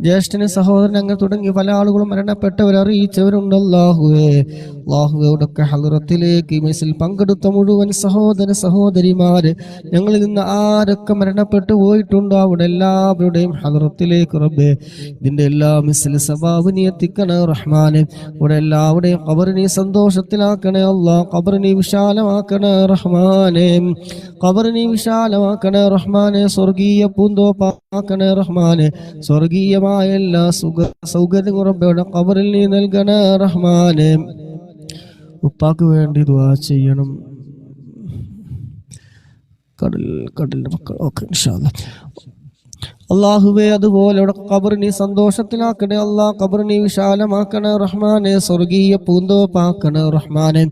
ജ്യേഷ്ഠന്, സഹോദരൻ, അങ്ങനെ തുടങ്ങി പല ആളുകളും മരണപ്പെട്ടവർ അറിയിച്ചവരുണ്ട്. അല്ലാഹുവോടൊക്കെ ഹളറത്തിലേക്ക് ഈ മജ്‌ലിസിൽ പങ്കെടുത്ത മുഴുവൻ സഹോദര സഹോദരിമാര്, ഞങ്ങളിൽ നിന്ന് ആരൊക്കെ മരണപ്പെട്ടു പോയിട്ടുണ്ടോ അവിടെ എല്ലാവരുടെയും ഹളറത്തിലേക്ക് റബ്ബേ ഇതിന്റെ എല്ലാ മിസ്ലി സവാബ് നീ എത്തിക്കണേ റഹ്മാനെ. ഇവിടെ എല്ലാവരുടെയും ഖബർ നീ സന്തോഷത്തിലാക്കണേ അല്ലാഹ്. ഖബർ നീ വിശാലമാക്കണേ റഹ്മാനെ. ഖബർ നീ വിശാലമാക്കണേ റഹ്മാനെ. സ്വർഗീയ പൂന്തോപ്പാക്കണേ റഹ്മാനെ. സ്വർഗീയമായ എല്ലാ സൗകര്യങ്ങളും റബ്ബയുടെ ഖബറിൽ നീ നൽകണേ റഹ്മാനെ. ഉപ്പാക്ക് വേണ്ടി ദുആ ചെയ്യണം. കടലിന്റെ മക്കൾ. ഓക്കെ, ഇൻഷാ അല്ലാഹ്. അല്ലാഹുവേ, അതുപോലെ ഖബർ നീ സന്തോഷത്തിലാക്കണേ അല്ലാഹ്. ഖബർ നീ വിശാലമാക്കണേ റഹ്മാനെ. സ്വർഗീയ പൂന്തോപ്പാക്കണേ റഹ്മാനെ.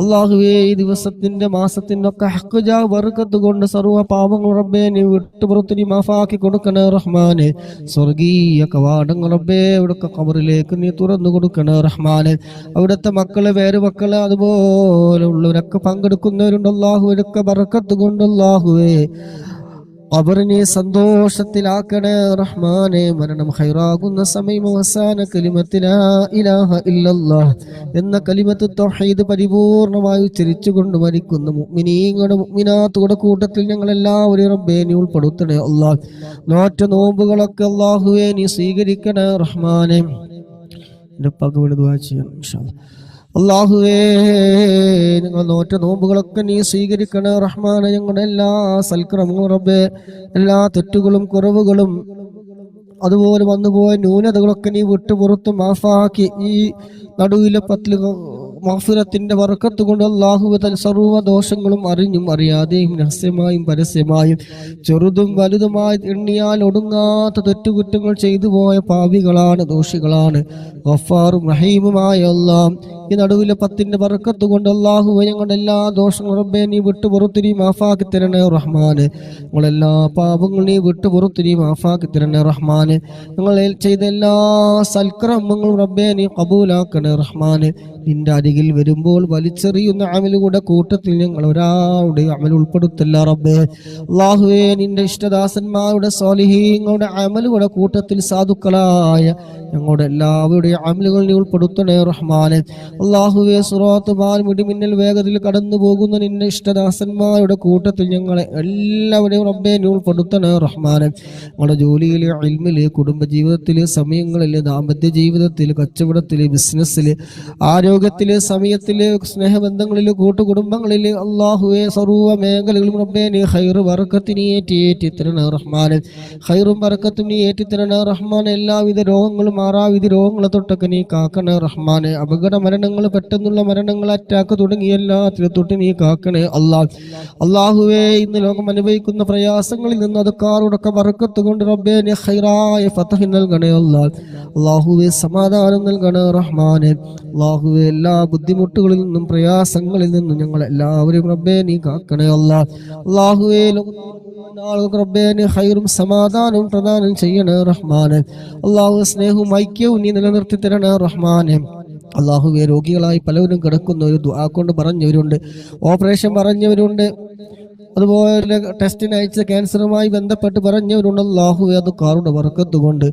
അല്ലാഹുവേ, ഈ ദിവസത്തിന്റെ മാസത്തിന്റെ ഒക്കെ ഹഖ് ജാ ബർക്കത്ത് കൊണ്ട് സർവ്വ പാപങ്ങൾ റബ്ബേ നീ വിട്ടുപുറത്ത് നീ മാഫാക്കി കൊടുക്കണേ റഹ്മാനെ. സ്വർഗീയ കവാടങ്ങൾ റബ്ബേ ഇവിടൊക്കെ ഖബറിലേക്ക് നീ തുറന്നു കൊടുക്കണേ റഹ്മാനെ. അവിടുത്തെ മക്കളെ, പേരുമക്കളെ, അതുപോലെ ഉള്ളവരൊക്കെ പങ്കെടുക്കുന്നവരുണ്ട്. അല്ലാഹുവൊക്കെ ബർക്കത്ത് കൊണ്ട് അല്ലാഹുവേ ഖബറിനെ സന്തോഷത്തിലാക്കണേ റഹ്മാനെ. മരണം ഖൈറാകുന്ന സമയം അവസാന കലിമത്ത് ലാ ഇലാഹ ഇല്ലല്ലാഹ് എന്ന കലിമത്ത് തൗഹീദ് പരിപൂർണമായി ഉച്ചരിച്ചുകൊണ്ട് മരിക്കുന്ന മുഅ്മിനീങ്ങളുടെ മുഅ്മിനാത്തുകളുടെ കൂട്ടത്തിൽ ഞങ്ങളെല്ലാവരെയും റബ്ബേ നീ ഉൾപ്പെടുത്തണേ അല്ലാഹ്. നോറ്റ നോമ്പുകളൊക്കെ അല്ലാഹുവേ നീ സ്വീകരിക്കണേ റഹ്മാനെ. എൻ്റെ ഉപ്പാക്ക് വേണ്ടി ദുആ ചെയ്യണം ഇൻഷാ അല്ലാഹ്. അല്ലാഹുവേ, നിങ്ങൾ നോറ്റ നോമ്പുകളൊക്കെ നീ സ്വീകരിക്കണേ റഹ്മാനെ. ഞങ്ങളുടെ എല്ലാ സൽക്രമങ്ങളും റബ്ബേ, എല്ലാ തെറ്റുകളും കുറവുകളും അതുപോലെ വന്നുപോയ ന്യൂനതകളൊക്കെ നീ വിട്ടുപുറത്ത് മാഫാക്കി ഈ നടുവിലെ പത്തിൽ മഗ്ഫിറത്തിന്റെ ബർക്കത്ത് കൊണ്ട് അല്ലാഹുവേ സർവ്വ ദോഷങ്ങളും അറിഞ്ഞും അറിയാതെയും രഹസ്യമായും പരസ്യമായും ചെറുതും വലുതുമായി എണ്ണിയാൽ ഒടുങ്ങാത്ത തെറ്റുകുറ്റങ്ങൾ ചെയ്തു പോയ പാപികളാണ്, ദോഷികളാണ്. ഗഫാറും റഹീമുമായ അല്ലാഹ്, ഈ നടുവിലെ പത്തിന്റെ ബർക്കത്ത് കൊണ്ട് അല്ലാഹുവേ ഞങ്ങളുടെ എല്ലാ ദോഷങ്ങളും റബ്ബേ നീ വിട്ടുപുറത്ത് നീ മാഫാക്കി തരണേ റഹ്മാനെ. ഞങ്ങളെല്ലാ പാപങ്ങളും നീ വിട്ടുപുറത്ത് നീ മാഫാക്കി തരണേ റഹ്മാനെ. ഞങ്ങൾ ചെയ്ത എല്ലാ സൽക്രമങ്ങളും റബ്ബേ നീ ഖബൂലാക്കണേ റഹ്മാനെ. നിന്റെ അരികിൽ വരുമ്പോൾ വലിച്ചെറിയുന്ന അമലുകളുടെ കൂട്ടത്തിൽ ഞങ്ങൾ ഒരാളുടെ അമൽ ഉൾപ്പെടുത്തില്ല റബ്ബേ. അല്ലാഹുവേ, നിന്റെ ഇഷ്ടദാസന്മാരുടെ സ്വാലിഹീങ്ങളുടെ അമലുകളുടെ കൂട്ടത്തിൽ സാധുക്കളായ ഞങ്ങളുടെ എല്ലാവരുടെയും അമലുകൾ നീ ഉൾപ്പെടുത്തണേ റഹ്മാനെ. അല്ലാഹുവേ, സിറാത്ത് മിടിമിന്നൽ വേഗത്തിൽ കടന്നു പോകുന്ന നിന്റെ ഇഷ്ടദാസന്മാരുടെ കൂട്ടത്തിൽ ഞങ്ങളെ എല്ലാവരെയും റബ്ബേ നീ ഉൾപ്പെടുത്തണേ റഹ്മാനെ. ഞങ്ങളുടെ ജോലിയിലെ, ഇൽമിലെ, കുടുംബജീവിതത്തിലെ, സമയങ്ങളിലെ, ദാമ്പത്യ ജീവിതത്തിൽ, കച്ചവടത്തിലെ, ബിസിനസ്സിലെ, ആരോഗ്യത്തിലെ, സമയത്തിലെ, സ്നേഹബന്ധങ്ങളിലെ, കൂട്ടുകുടുംബങ്ങളിലെ അല്ലാഹുവേ സർവ്വ മേഖലകളും റബ്ബേ നീ ഖൈർ ബർക്കത്ത് നീ ഏറ്റി തരണേ റഹ്മാനെ. ഖൈറും ബർക്കത്തും നീ ഏറ്റി തരണേ റഹ്മാനെ. എല്ലാവിധ രോഗങ്ങളും മാറാവിധ രോഗങ്ങളെ തൊട്ടൊക്കെ നീ കാക്കണേ റഹ്മാനെ. അപകട മരണങ്ങൾ, പെട്ടെന്നുള്ള മരണങ്ങൾ, അറ്റാക്ക് തുടങ്ങിയ എല്ലാത്തിലും തൊട്ട് നീ കാക്കണേ അല്ലാഹ്. അല്ലാഹുവേ, ഇന്ന് ലോകം അനുഭവിക്കുന്ന പ്രയാസങ്ങളിൽ നിന്ന് അതുക്കാരോടൊക്കെ ബർക്കത്ത് കൊണ്ട് റബ്ബേ നീ ഖൈറായ ഫതഹ് നൽകണേ അല്ലാഹ്. അല്ലാഹുവേ, സമാധാനം നൽകണേ റഹ്മാനെ. അല്ലാഹുവേ, എല്ലാ ബുദ്ധിമുട്ടുകളിൽ നിന്നും പ്രയാസങ്ങളിൽ നിന്നും ഞങ്ങൾ എല്ലാവരും റബ്ബേ നീ കാക്കണേ അല്ലാഹ്. അല്ലാഹുവേ, റബ്ബേ നീ ഖൈറും സമാധാനവും പ്രദാനം ചെയ്യണേ റഹ്മാനെ. അല്ലാഹു സ്നേഹവും ഐക്യവും നീ നിലനിർത്തി തരണേ റഹ്മാനെ. അല്ലാഹുവേ, രോഗികളായി പലവരും കിടക്കുന്നവർ, ദുആ കൊണ്ട് പറഞ്ഞവരുണ്ട്, ഓപ്പറേഷൻ പറഞ്ഞവരുണ്ട്, അതുപോലെ ടെസ്റ്റിന് അയച്ച ക്യാൻസറുമായി ബന്ധപ്പെട്ട് പറഞ്ഞവരുണ്ട്. അല്ലാഹുവേ, അത് കാറുടെ ബർക്കത്ത് കൊണ്ട്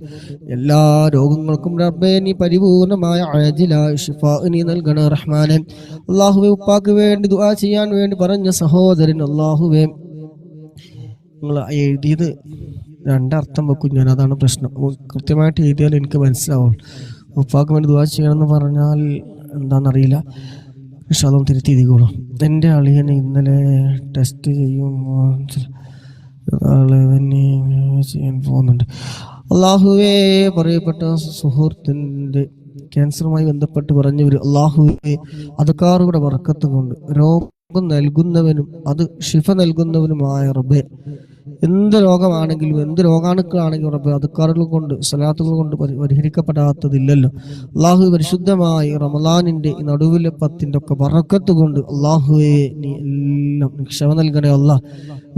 എല്ലാ രോഗങ്ങൾക്കും റബ്ബേ നീ പരിപൂർണമായ ആജിലായ ശിഫാ നീ നൽകണേ റഹ്മാനെ. അല്ലാഹുവേ, ഉപ്പാക്ക് വേണ്ടി ദുആ ചെയ്യാൻ വേണ്ടി പറഞ്ഞ സഹോദരൻ, അല്ലാഹുവേ നിങ്ങൾ എഴുതിയത് രണ്ടർത്ഥം വെക്കും. ഞാൻ അതാണ് പ്രശ്നം. കൃത്യമായിട്ട് എഴുതിയാൽ എനിക്ക് മനസ്സിലാവും. ഉപ്പാക്ക് വേണ്ടി ദുആ ചെയ്യണമെന്ന് പറഞ്ഞാൽ എന്താണെന്നറിയില്ല. ഇൻഷാല്ലാഹ് തിരുത്തി എഴുതിക്കോളാം. എൻ്റെ അളിയനെ ഇന്നലെ ടെസ്റ്റ് ചെയ്യുമ്പോൾ ചെയ്യാൻ പോകുന്നുണ്ട്. അല്ലാഹുവേ, പറയപ്പെട്ട സുഹൃത്തിൻ്റെ ക്യാൻസറുമായി ബന്ധപ്പെട്ട് പറഞ്ഞവർ അള്ളാഹുവെ അതുക്കാറുകൂടെ ബർക്കത്ത് കൊണ്ട് രോഗം നൽകുന്നവനും അത് ശിഫ നൽകുന്നവനുമായ റബ്ബേ, എന്ത് രോഗമാണെങ്കിലും എന്ത് രോഗാണുക്കളാണെങ്കിലും റബ്ബേ അതുക്കാറുകൾ കൊണ്ട് സ്വലാത്തുകൾ കൊണ്ട് പരിഹരിക്കപ്പെടാത്തതില്ലല്ലോ. അള്ളാഹു പരിശുദ്ധമായി റമളാനിന്റെ ഈ നടുവിലെ 10 ഒക്കെ ബറക്കത്ത് കൊണ്ട് അള്ളാഹുവെ നീ എല്ലാം ക്ഷമ നൽകണേ അല്ലാഹ്.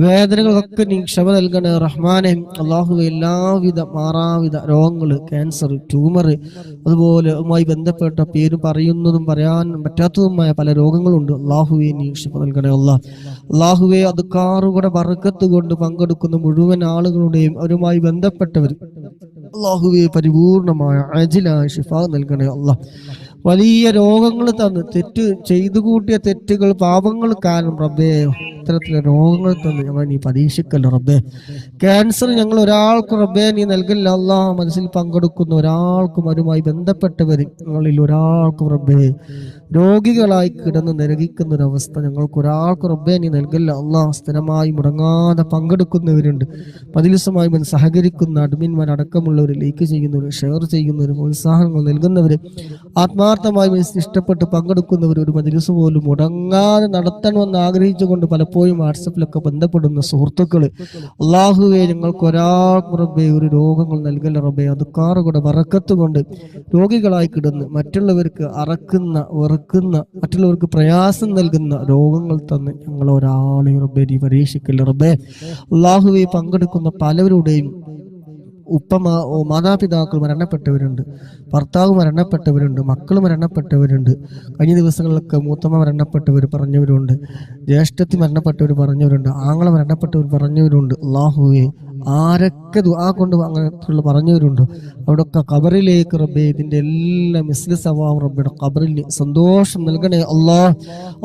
വേദനകൾക്കൊക്കെ നീ ക്ഷമ നൽകണേ റഹ്മാനെ. അള്ളാഹുവെ എല്ലാവിധ മാറാവിധ രോഗങ്ങൾ, ക്യാൻസർ, ട്യൂമർ, അതുപോലെ അതുമായി ബന്ധപ്പെട്ട പേര് പറയുന്നതും പറയാൻ പറ്റാത്തതുമായ പല രോഗങ്ങളുണ്ട്. അള്ളാഹുവെ നീ ക്ഷമ നൽകണേ അല്ലാഹ്. അള്ളാഹുവെ അതുക്കാറുകൂടെ ബറക്കത്ത് കൊണ്ട് പങ്കെടുക്കുന്ന മുഴുവൻ ആളുകളുടെയും അവരുമായി ബന്ധപ്പെട്ടവർ അള്ളാഹുവെ പരിപൂർണമായ അജിലായ ശിഫ നൽകണേ അല്ലാഹ്. വലിയ രോഗങ്ങൾ തന്ന് ചെയ്തു കൂട്ടിയ തെറ്റുകൾ പാപങ്ങൾ കാരണം റബ്ബേ ഇത്തരത്തിലെ രോഗങ്ങൾ തന്ന് ഞങ്ങൾ നീ പരീക്ഷിക്കല്ലോ റബ്ബേ. ക്യാൻസർ ഞങ്ങൾ ഒരാൾക്കും റബ്ബേ നീ നൽകില്ല അല്ലാഹ്. മനസ്സിൽ പങ്കെടുക്കുന്ന ഒരാൾക്കും അവരുമായി ബന്ധപ്പെട്ടവർ ഞങ്ങളിൽ ഒരാൾക്കും റബ്ബേ രോഗികളായി കിടന്ന് നരകിക്കുന്ന ഒരവസ്ഥ ഞങ്ങൾക്ക് ഒരാൾക്കും റബ്ബേ നീ നൽകില്ല അല്ലാഹ്. സ്ഥിരമായി മുടങ്ങാതെ പങ്കെടുക്കുന്നവരുണ്ട്, മജ്‌ലിസുമായി സഹകരിക്കുന്ന അഡ്മിന്മാരടക്കമുള്ളവർ, ലൈക്ക് ചെയ്യുന്നവർ, ഷെയർ ചെയ്യുന്നവർ, പ്രോത്സാഹനങ്ങൾ നൽകുന്നവർ, ആത്മാർത്ഥമായി ഇഷ്ടപ്പെട്ട് പങ്കെടുക്കുന്നവർ, ഒരു മജ്‌ലിസ് പോലും മുടങ്ങാതെ നടത്തണമെന്ന് ആഗ്രഹിച്ചുകൊണ്ട് പലപ്പോഴും വാട്സപ്പിലൊക്കെ ബന്ധപ്പെടുന്ന സുഹൃത്തുക്കൾ, അള്ളാഹുവെ ഞങ്ങൾക്ക് ഒരാൾക്കും റബ്ബേ ഒരു രോഗങ്ങൾ നൽകല്ല റബ്ബേ. അതുക്കാറുകൂടെ ബറക്കത്ത് കൊണ്ട് രോഗികളായി കിടന്ന് മറ്റുള്ളവർക്ക് അറക്കുന്ന വെറുക്കുന്ന മറ്റുള്ളവർക്ക് പ്രയാസം നൽകുന്ന രോഗങ്ങൾ തന്ന് ഞങ്ങൾ ഒരാളെയും റബ്ബേ നീ പരീക്ഷിക്കല്ല റബ്ബേ. അള്ളാഹുവെ പങ്കെടുക്കുന്ന പലവരുടെയും മാതാപിതാക്കൾ മരണപ്പെട്ടവരുണ്ട്, ഭർത്താവ് മരണപ്പെട്ടവരുണ്ട്, മക്കൾ മരണപ്പെട്ടവരുണ്ട്. കഴിഞ്ഞ ദിവസങ്ങളിലൊക്കെ മൂത്തമ്മ മരണപ്പെട്ടവർ പറഞ്ഞവരുണ്ട്, ജ്യേഷ്ഠത്തി മരണപ്പെട്ടവർ പറഞ്ഞവരുണ്ട്, ആങ്ങള മരണപ്പെട്ടവർ പറഞ്ഞവരുണ്ട്. അള്ളാഹുവെ ആരൊക്കെ ദുആ കൊണ്ട് അങ്ങനെയുള്ള പറഞ്ഞവരുണ്ടോ അവിടെയൊക്കെ ഖബറിലേക്ക് റബ്ബേ ഇതിന്റെ എല്ലാം മിസ്ലി സവാബ് റബ്ബിയുടെ ഖബറിൽ സന്തോഷം നൽകണേ അല്ലാഹ്.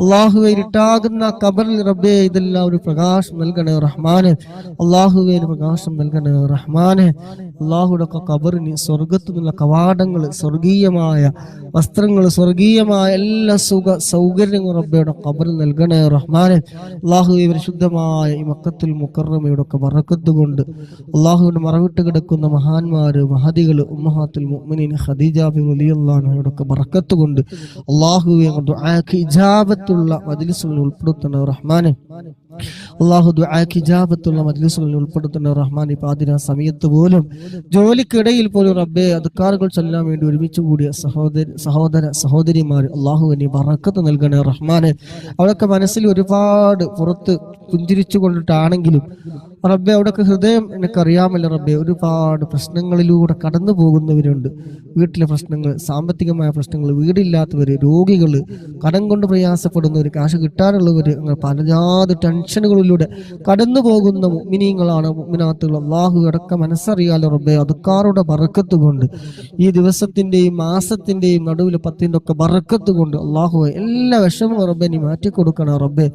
അള്ളാഹുവെ ഇരുട്ടാകുന്ന ഖബറിൽ റബ്ബേ ഇതെല്ലാം ഒരു പ്രകാശം നൽകണേ റഹ്മാനെ. അള്ളാഹുവെ പ്രകാശം നൽകണേ റഹ്മാനെ. അള്ളാഹുയുടെ ഖബറിന് സ്വർഗത്തു നിന്നുള്ള കവാടങ്ങൾ, സ്വർഗീയമായ വസ്ത്രങ്ങൾ, സ്വർഗീയമായ എല്ലാ സൗകര്യങ്ങളും റബ്ബയുടെ ഖബറിൽ നൽകണേ റഹ്മാനെ. അള്ളാഹുവെ പരിശുദ്ധമായ ഈ മക്കത്തുൽ മുക്കറമയുടെ ഒക്കെ ബറക്കത്ത് കൊണ്ട് അള്ളാഹുവിന്റെ മറവിട്ട് കിടക്കുന്ന മഹാന്മാര്, മഹദികള്, ഉമ്മഹാത്തുൽ മുഅ്മിനീൻ ഖദീജ റളിയല്ലാഹു അൻഹയുടെ ഒക്കെ ബറക്കത്ത് കൊണ്ട് അള്ളാഹുവെ ദുആക്ക് ഇജാബത്തുള്ള മജ്‌ലിസുകളിൽ ഉൾപ്പെടുത്തണേ റഹ്മാനെ. അള്ളാഹു ദുആക്ക് ഇജാബത്തുള്ള മജ്‌ലിസുകളിൽ ഉൾപ്പെടുത്തണേ റഹ്മാനെ. പാതിരാ സമയത്ത് പോലും ജോലിക്കിടയിൽ പോലും റബ്ബേ അദ്കാറുകൾ ചൊല്ലാൻ വേണ്ടി ഒരുമിച്ച് കൂടിയ സഹോദര സഹോദരിമാർ അള്ളാഹുവിനെ ബറക്കത്ത് നൽകണേ റഹ്മാനെ. അവരൊക്കെ മനസ്സിൽ ഒരുപാട് പുറത്ത് പുഞ്ചിരിച്ചു കൊണ്ടിട്ടാണെങ്കിലും റബ്ബെ അവിടെയൊക്കെ ഹൃദയം എനിക്കറിയാമല്ലോ റബ്ബെ, ഒരുപാട് പ്രശ്നങ്ങളിലൂടെ കടന്നു പോകുന്നവരുണ്ട്. വീട്ടിലെ പ്രശ്നങ്ങൾ, സാമ്പത്തികമായ പ്രശ്നങ്ങൾ, വീടില്ലാത്തവര്, രോഗികള്, കടം കൊണ്ട് പ്രയാസപ്പെടുന്നവർ, കാശ് കിട്ടാനുള്ളവര്, അങ്ങനെ പലജാതി ടെൻഷനുകളിലൂടെ കടന്നു പോകുന്ന മുഅ്മിനീങ്ങളാണ്, മുഅ്മിനാത്തുകൾ. അള്ളാഹു അടക്കം മനസ്സറിയാലോ റബ്ബെ. അതുക്കാരുടെ ബറക്കത്ത് കൊണ്ട് ഈ ദിവസത്തിന്റെയും മാസത്തിന്റെയും നടുവിൽ 10 ഒക്കെ ബറക്കത്ത് കൊണ്ട് അള്ളാഹു എല്ലാ വിഷമവും റബ്ബെ നീ മാറ്റിക്കൊടുക്കണം റബ്ബെ.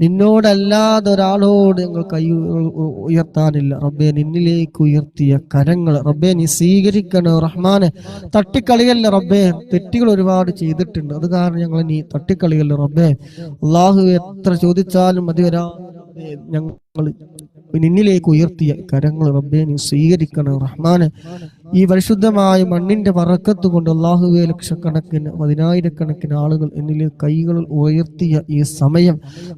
നിന്നോടല്ലാതെ ഒരാളോട് ഞങ്ങൾ കൈ ഉയർത്താനില്ല റബ്ബെ. നിന്നിലേക്ക് ഉയർത്തിയ കരങ്ങൾ റബ്ബെ നീ സ്വീകരിക്കണേ റഹ്മാനെ. തട്ടിക്കളിയല്ല റബ്ബെ, തെറ്റുകൾ ഒരുപാട് ചെയ്തിട്ടുണ്ട്, അത് കാരണം ഞങ്ങൾ നീ തട്ടിക്കളിയല്ല റബ്ബെ. അള്ളാഹു എത്ര ചോദിച്ചാലും മതി വരാ ഞങ്ങൾ നിന്നിലേക്ക് ഉയർത്തിയ കരങ്ങൾ റബ്ബെ നീ സ്വീകരിക്കണം റഹ്മാനെ. ഈ പരിശുദ്ധമായ മണ്ണിന്റെ ബറക്കത്ത് കൊണ്ട് അള്ളാഹുവെ ലക്ഷക്കണക്കിന് 10,000-കണക്കിന് ആളുകൾ എന്നിലേക്ക് കൈകൾ ഉയർത്തിയ ഈ സമയം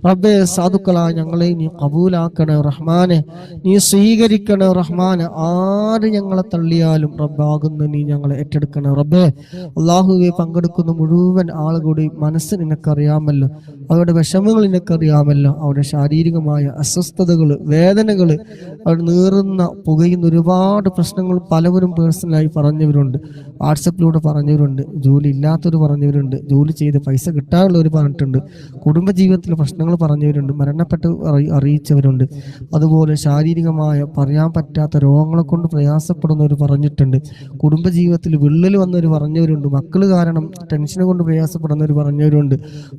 റബ്ബെ സാധുക്കളായ ഞങ്ങളെ നീ കബൂലാക്കണേ റഹ്മാനെ. നീ സ്വീകരിക്കണേ റഹ്മാനെ. ആര് ഞങ്ങളെ തള്ളിയാലും റബ്ബാകുന്ന നീ ഞങ്ങളെ ഏറ്റെടുക്കണേ റബ്ബെ. അള്ളാഹുവെ പങ്കെടുക്കുന്ന മുഴുവൻ ആളുകളുടെയും മനസ്സ് നിനക്കറിയാമല്ലോ, അവരുടെ വിഷമങ്ങൾ നിനക്കറിയാമല്ലോ, അവരുടെ ശാരീരികമായ അസ്വസ്ഥതകൾ, വേദനകൾ, അവർ നീറുന്ന പുകയുന്ന ഒരുപാട് പ്രശ്നങ്ങൾ പലവരും പേഴ്സണലായി പറഞ്ഞവരുണ്ട്, വാട്സപ്പിലൂടെ പറഞ്ഞവരുണ്ട്, ജോലി ഇല്ലാത്തവർ പറഞ്ഞവരുണ്ട്, ജോലി ചെയ്ത് പൈസ കിട്ടാനുള്ളവർ പറഞ്ഞിട്ടുണ്ട്, കുടുംബജീവിതത്തിലെ പ്രശ്നങ്ങൾ പറഞ്ഞവരുണ്ട്, മരണപ്പെട്ട് അറിയിച്ചവരുണ്ട്, അതുപോലെ ശാരീരികമായ പറയാൻ പറ്റാത്ത രോഗങ്ങളെ കൊണ്ട് പ്രയാസപ്പെടുന്നവർ പറഞ്ഞിട്ടുണ്ട്, കുടുംബജീവിതത്തിൽ വിള്ളൽ വന്നവർ പറഞ്ഞവരുണ്ട്, മക്കൾ കാരണം ടെൻഷനെ കൊണ്ട് പ്രയാസപ്പെടുന്നവർ പറഞ്ഞവരുണ്ട്,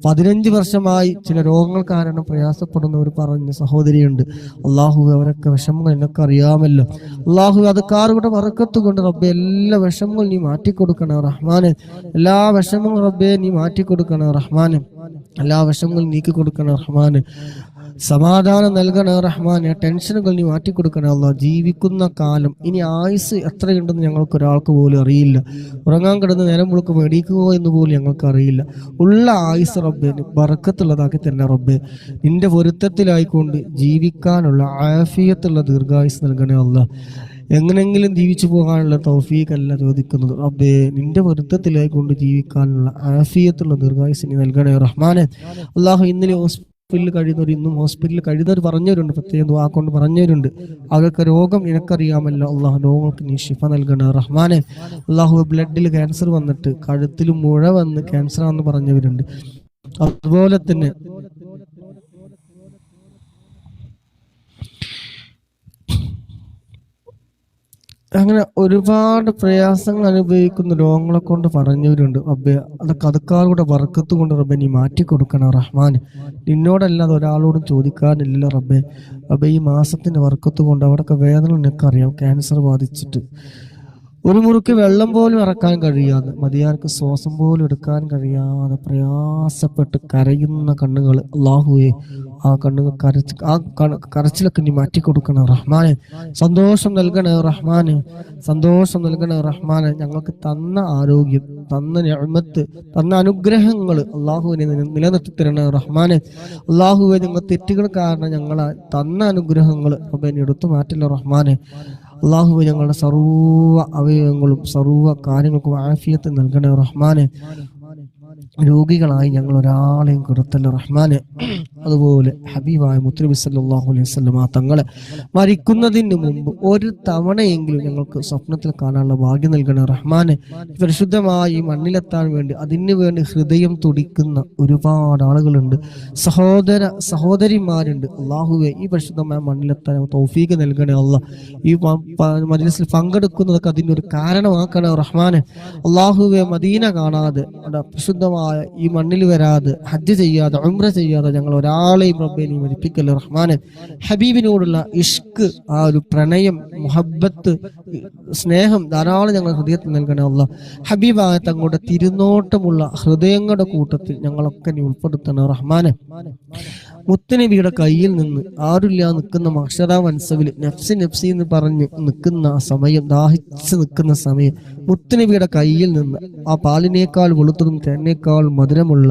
15 വർഷമായി ചില രോഗങ്ങൾ കാരണം പ്രയാസപ്പെടുന്നവർ പറഞ്ഞ സഹോദരിയുണ്ട്. അള്ളാഹു അവരൊക്കെ വിഷമങ്ങൾ എന്നൊക്കെ അറിയാമല്ലോ. അള്ളാഹു അത് കാറുകൂടെ ബറക്കത്ത് കൊണ്ട് റബ്ബെ എല്ലാ വിഷമങ്ങളും നീ മാറ്റിക്കൊടുക്കണേ റഹ്മാനെ. എല്ലാ വിഷമങ്ങളും റബ്ബെ നീ മാറ്റിക്കൊടുക്കണേ റഹ്മാനെ. എല്ലാ വിഷമങ്ങളും നീക്കി കൊടുക്കണേ റഹ്മാനെ. സമാധാനം നൽകണേ റഹ്മാനെ. ടെൻഷനുകൾ നീ മാറ്റിക്കൊടുക്കണേ അല്ലാഹ്. ജീവിക്കുന്ന കാലം ഇനി ആയുസ് എത്രയുണ്ടെന്ന് ഞങ്ങൾക്ക് ഒരാൾക്ക് പോലും അറിയില്ല. ഉറങ്ങാൻ കിടന്ന് നേരം വിളിക്കുമ്പോൾ എണീക്കുമോ എന്ന് പോലും ഞങ്ങൾക്ക് അറിയില്ല. ഉള്ള ആയുസ് റബ്ബെ ബറക്കത്തുള്ളതാക്കി തന്നെ റബ്ബെ. നിന്റെ പൊരുത്തത്തിലായിക്കൊണ്ട് ജീവിക്കാനുള്ള ആഫിയത്തുള്ള ദീർഘായുസ് നൽകണേ അല്ലാഹ്. എങ്ങനെങ്കിലും ജീവിച്ചു പോകാനുള്ള തൗഫീഖല്ല ചോദിക്കുന്നത് റബ്ബേ. നിന്റെ പൊരുത്തത്തിലായി കൊണ്ട് ജീവിക്കാനുള്ള ആഫിയത്തുള്ള ദീർഘായുസ് നീ നൽകണേ റഹ്മാനെ. അല്ലാഹു ഇന്നലെ ഹോസ്പിറ്റലിൽ കഴിയുന്നവർ, ഇന്നും ഹോസ്പിറ്റലിൽ കഴിയുന്നവർ പറഞ്ഞവരുണ്ട്, പ്രത്യേകം ദുആ കൊണ്ട് പറഞ്ഞവരുണ്ട്. അവർക്ക് രോഗം നിനക്കറിയാമല്ലോ അല്ലാഹു. രോഗങ്ങൾക്ക് നീ ശിഫ നൽകണേ റഹ്മാനെ. അല്ലാഹു ബ്ലഡിൽ ക്യാൻസർ വന്നിട്ട് കഴുത്തിൽ മുഴ വന്ന് ക്യാൻസർ ആണെന്ന് പറഞ്ഞവരുണ്ട്. അതുപോലെ തന്നെ അങ്ങനെ ഒരുപാട് പ്രയാസങ്ങൾ അനുഭവിക്കുന്ന രോഗങ്ങളെ കൊണ്ട് പറഞ്ഞവരുണ്ട് റബ്ബെ. അതൊക്കെ അതുക്കാരുടെ ബർക്കത്ത് കൊണ്ട് റബ്ബെ നീ മാറ്റിക്കൊടുക്കണം റഹ്മാൻ. നിന്നോടല്ലാതെ ഒരാളോടും ചോദിക്കാനില്ല റബ്ബെ. റബ്ബെ ഈ മാസത്തിന്റെ ബർക്കത്ത് കൊണ്ട് അവിടെയൊക്കെ വേദന നിനക്കറിയാം. ക്യാൻസർ ബാധിച്ചിട്ട് ഒരു മുറുക്ക് വെള്ളം പോലും ഇറക്കാൻ കഴിയാതെ, മതിയാർക്ക് ശ്വാസം പോലും എടുക്കാൻ കഴിയാതെ പ്രയാസപ്പെട്ട് കരയുന്ന കണ്ണുകൾ അല്ലാഹുവേ, ആ കണ്ണുകൾ കരച്ചിലൊക്കെ നീ മാറ്റിക്കൊടുക്കണം റഹ്മാനെ. സന്തോഷം നൽകണേ റഹ്മാനെ, സന്തോഷം നൽകണേ റഹ്മാനെ. ഞങ്ങൾക്ക് തന്ന ആരോഗ്യം, തന്ന നിഅമത്ത്, തന്ന അനുഗ്രഹങ്ങൾ അല്ലാഹുവിനെ നിലനിർത്തി തരണേ റഹ്മാനെ. അല്ലാഹുവെ, ഞങ്ങൾ തെറ്റുകൾ കാരണം ഞങ്ങൾ തന്ന അനുഗ്രഹങ്ങൾ റബ്ബേ നീ എടുത്തു മാറ്റില്ല റഹ്മാനെ. അല്ലാഹുവേ, ഞങ്ങളുടെ സർവ്വ അവയവങ്ങളും സർവ്വ കാര്യങ്ങൾക്കും ആഫിയത്ത് നൽകണേ റഹ്മാനെ. രോഗികളായി ഞങ്ങൾ ഒരാളെയും കൊടുത്തല്ലോ റഹ്മാനെ. അതുപോലെ ഹബീബായ മുത്തുനബി സല്ലല്ലാഹു അലൈഹി വസല്ലം തങ്ങളെ മരിക്കുന്നതിന് മുമ്പ് ഒരു തവണയെങ്കിലും ഞങ്ങൾക്ക് സ്വപ്നത്തിൽ കാണാനുള്ള ഭാഗ്യം നൽകണേ റഹ്മാനെ. പരിശുദ്ധമായി മണ്ണിലെത്താൻ വേണ്ടി അതിനു വേണ്ടി ഹൃദയം തുടിക്കുന്ന ഒരുപാട് ആളുകളുണ്ട്, സഹോദരിമാരുണ്ട്. അല്ലാഹുവേ, ഈ പരിശുദ്ധമായ മണ്ണിലെത്താൻ തൗഫീഖ് നൽകണേ അല്ലാഹ്. ഈ മജ്‌ലിസിൽ പങ്കെടുക്കുന്നതൊക്കെ അതിനൊരു കാരണമാക്കണേ റഹ്മാനെ. അല്ലാഹുവേ, മദീന കാണാതെ പരിശുദ്ധമായ ഈ മണ്ണിൽ വരാതെ ഹജ്ജ് ചെയ്യാതെ ഉംറ ചെയ്യാതെ ഞങ്ങൾ ഒരാളെയും റബ്ബേ നീ മരിപ്പിക്കല്ലേ റഹ്മാനെ. ഹബീബിനോടുള്ള ഇഷ്ക്, ആ ഒരു പ്രണയം, മുഹബ്ബത്ത്, സ്നേഹം ധാരാളം ഞങ്ങൾ ഹൃദയത്തിൽ നൽകണേ അല്ലാഹ്. ഹബീബായ തങ്ങളുടെ തിരുനോട്ടമുള്ള ഹൃദയങ്ങളുടെ കൂട്ടത്തിൽ ഞങ്ങളൊക്കെ നീ ഉൾപ്പെടുത്തണേ റഹ്മാനെ. മുത്തുനബിയുടെ കയ്യിൽ നിന്ന് ആരുമില്ല നിൽക്കുന്ന മഹ്ശറ മൻസബിൽ നഫ്സി നഫ്സി എന്ന് പറഞ്ഞ് നിൽക്കുന്ന സമയം, ദാഹിച്ച് നിൽക്കുന്ന സമയം, മുത്തുനബിയുടെ കയ്യിൽ നിന്ന് ആ പാലിനേക്കാൾ വെളുത്തതും തേനേക്കാൾ മധുരമുള്ള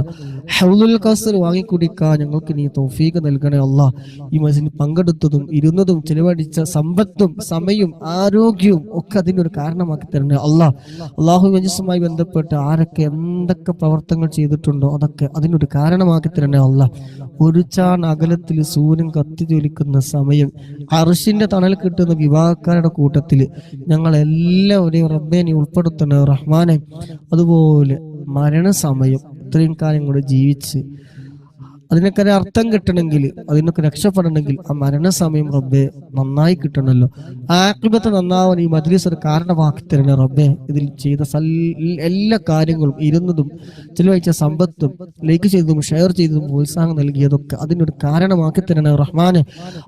ഹൗലുൽ കൗസർ വാങ്ങിക്കുടിക്കാൻ ഞങ്ങൾക്ക് നീ തൗഫീഖ് നൽകണേ അല്ലാഹ്. ഈ മജ്‌ലിസിൽ പങ്കെടുത്തതും ഇരുന്നതും ചിലവഴിച്ച സമ്പത്തും സമയവും ആരോഗ്യവും ഒക്കെ അതിനൊരു കാരണമാക്കി തരണേ അല്ലാഹ്. അല്ലാഹു മജ്‌ലിസുമായി ബന്ധപ്പെട്ട് ആരൊക്കെ എന്തൊക്കെ പ്രവർത്തനങ്ങൾ ചെയ്തിട്ടുണ്ടോ അതൊക്കെ അതിനൊരു കാരണമാക്കി തരണേ അല്ലാഹ്. ഒരു ചാൺ അകലത്തിൽ സൂര്യൻ കത്തിജ്വലിക്കുന്ന സമയം അർശിന്റെ തണൽ കിട്ടുന്ന വിവാഹക്കാരുടെ കൂട്ടത്തിൽ ഞങ്ങൾ എല്ലാവരെയും റബ്ബേ നീ ഉൾപ്പെടുത്തണേ റഹ്മാനെ. അതുപോലെ മരണസമയം ഇത്രയും കാലം കൂടെ ജീവിച്ച് അതിനൊക്കെ ഒരു അർത്ഥം കിട്ടണമെങ്കിൽ, അതിനൊക്കെ രക്ഷപ്പെടണമെങ്കിൽ ആ മരണസമയം റബ്ബേ നന്നായി കിട്ടണമല്ലോ. ആഖിബത്ത് നന്നാവാൻ ഈ മജ്‌ലിസ് ഒരു കാരണമാക്കി തരണേ റബ്ബേ. ഇതിൽ ചെയ്ത എല്ലാ കാര്യങ്ങളും, ഇരുന്നതും ചിലവഴിച്ച സമ്പത്തും ലൈക്ക് ചെയ്തതും ഷെയർ ചെയ്തതും പ്രോത്സാഹനം നൽകിയതൊക്കെ അതിനൊരു കാരണമാക്കി തരണേ റഹ്മാനെ.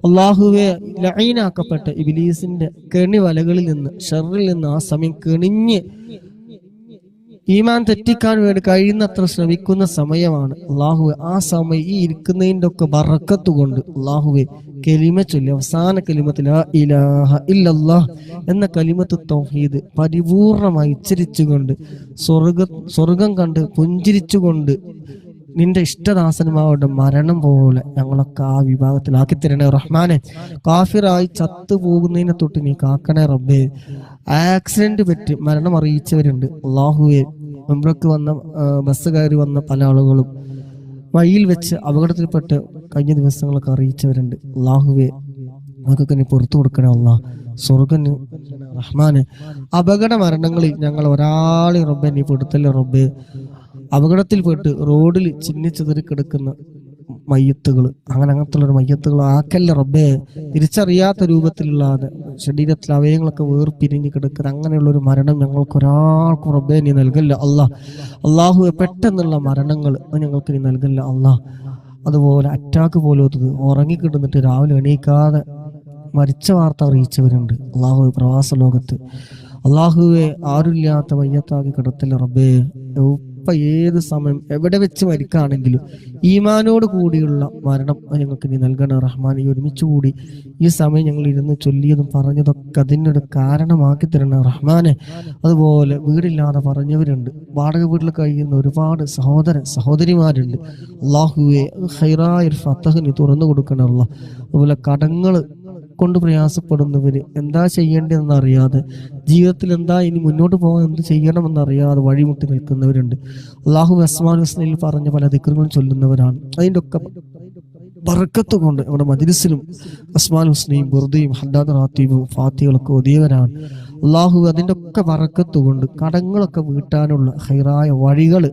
അല്ലാഹുവേ, ലഈനാക്കപ്പെട്ട ഇബ്ലീസിന്റെ കെണി വലകളിൽ നിന്ന്, ഷർറിൽ നിന്ന് ആ സമയം കെണിഞ്ഞ് ഈമാൻ തെറ്റിക്കാൻ വേണ്ടി കഴിയുന്നത്ര ശ്രമിക്കുന്ന സമയമാണ് അല്ലാഹുവേ. ആ സമയം ഈ ഇരിക്കുന്നതിൻ്റെ ഒക്കെ ബറക്കത്ത് കൊണ്ട് അല്ലാഹുവേ കലിമ ചൊല്ലി അവസാന കലിമത്ത് ലാ ഇലാഹ ഇല്ലല്ലാഹ് എന്ന കലിമത്ത് തൗഹീദ് പരിപൂർണമായി ഉച്ചരിച്ചുകൊണ്ട് സ്വർഗം കണ്ട് പുഞ്ചിരിച്ചുകൊണ്ട് നിന്റെ ഇഷ്ടദാസന്മാരുടെ മരണം പോലെ ഞങ്ങളൊക്കെ ആ വിഭാഗത്തിലാക്കി തരണേ റഹ്മാനെ. കാഫിറായി ചത്തുപോകുന്നതിനെ തൊട്ട് നീ കാക്കണേ റബ്ബേ. ആക്സിഡന്റ് പറ്റി മരണം അറിയിച്ചവരുണ്ട് അല്ലാഹുവേ. ഉംറക്ക് വന്ന ബസ് കയറി വന്ന പല ആളുകളും വഴിയിൽ വെച്ച് അപകടത്തിൽപ്പെട്ട് കഴിഞ്ഞ ദിവസങ്ങളൊക്കെ അറിയിച്ചവരുണ്ട് അല്ലാഹുവേ. അതൊക്കെ നീ പുറത്തു കൊടുക്കണേ അല്ലാഹ്. സ്വർഗം റഹ്മാനെ. അപകട മരണങ്ങളിൽ ഞങ്ങൾ ഒരാളെ റബ്ബേ നീ പെടുത്തല്ലേ റബ്ബേ. അപകടത്തിൽപ്പെട്ട് റോഡിൽ ചിന്നിച്ചെതറി കിടക്കുന്ന മയ്യത്തുകൾ, അങ്ങനത്തുള്ളൊരു മയ്യത്തുകൾ ആക്കല്ല റബ്ബേ. തിരിച്ചറിയാത്ത രൂപത്തിലുള്ള ശരീരത്തിലെ അവയവങ്ങളൊക്കെ വേർപിരിഞ്ഞ് കിടക്കുന്ന അങ്ങനെയുള്ളൊരു മരണം ഞങ്ങൾക്ക് ഒരാൾക്കും റബ്ബേ നീ നൽകല്ല അല്ലാഹ്. അല്ലാഹുവേ, പെട്ടെന്നുള്ള മരണങ്ങൾ ഞങ്ങൾക്ക് നീ നൽകല്ല അല്ലാഹ്. അതുപോലെ അറ്റാക്ക് പോലത്തത് ഉറങ്ങിക്കിടന്നിട്ട് രാവിലെ എണീക്കാതെ മരിച്ച വാർത്ത അറിയിച്ചവരുണ്ട് അല്ലാഹുവേ പ്രവാസ ലോകത്ത്. അല്ലാഹുവേ, ആരുമില്ലാത്ത മയ്യത്താക്കി കിടത്തല്ല റബ്ബേ. എപ്പോൾ ഏത് സമയം എവിടെ വെച്ച് മരിക്കുകയാണെങ്കിലും ഈമാനോട് കൂടിയുള്ള മരണം ഞങ്ങൾക്ക് നീ നൽകണേ റഹ്മാൻ. ഈ ഒരുമിച്ച് കൂടി ഈ സമയം ഞങ്ങൾ ഇരുന്ന് ചൊല്ലിയതും പറഞ്ഞതൊക്കെ അതിനൊരു കാരണമാക്കി തരണേ റഹ്മാനെ. അതുപോലെ വീടില്ലാതെ പറഞ്ഞവരുണ്ട്, വാടക വീട്ടിൽ കഴിയുന്ന ഒരുപാട് സഹോദരിമാരുണ്ട്. അള്ളാഹുവെ ഹൈറായ ഒരു ഫതഹ് നീ തുറന്നു കൊടുക്കണേ അല്ലാഹ്. അതുപോലെ കടങ്ങൾ കൊണ്ട് പ്രയാസപ്പെടുന്നവര് എന്താ ചെയ്യേണ്ടതെന്ന് അറിയാതെ, ജീവിതത്തിൽ എന്താ ഇനി മുന്നോട്ട് പോകാൻ എന്ത് ചെയ്യണമെന്നറിയാതെ വഴിമുട്ടി നിൽക്കുന്നവരുണ്ട്. അള്ളാഹു അസ്മാഉൽ ഹുസ്നയിൽ പറഞ്ഞ പല ദിക്റുകളും ചൊല്ലുന്നവരാണ്. അതിൻ്റെ ഒക്കെ ബർക്കത്ത് കൊണ്ട് നമ്മുടെ മജ്‌ലിസിലും അസ്മാഉൽ ഹുസ്നയും ബുർദയും ഹദ്ദാദ് റാത്തീബും ഫാത്തിഹകളൊക്കെ ഒതിയവരാണ്. അള്ളാഹു അതിൻ്റെ ഒക്കെ ബർക്കത്ത് കൊണ്ട് കടങ്ങളൊക്കെ വീട്ടാനുള്ള ഹൈറായ വഴികൾ,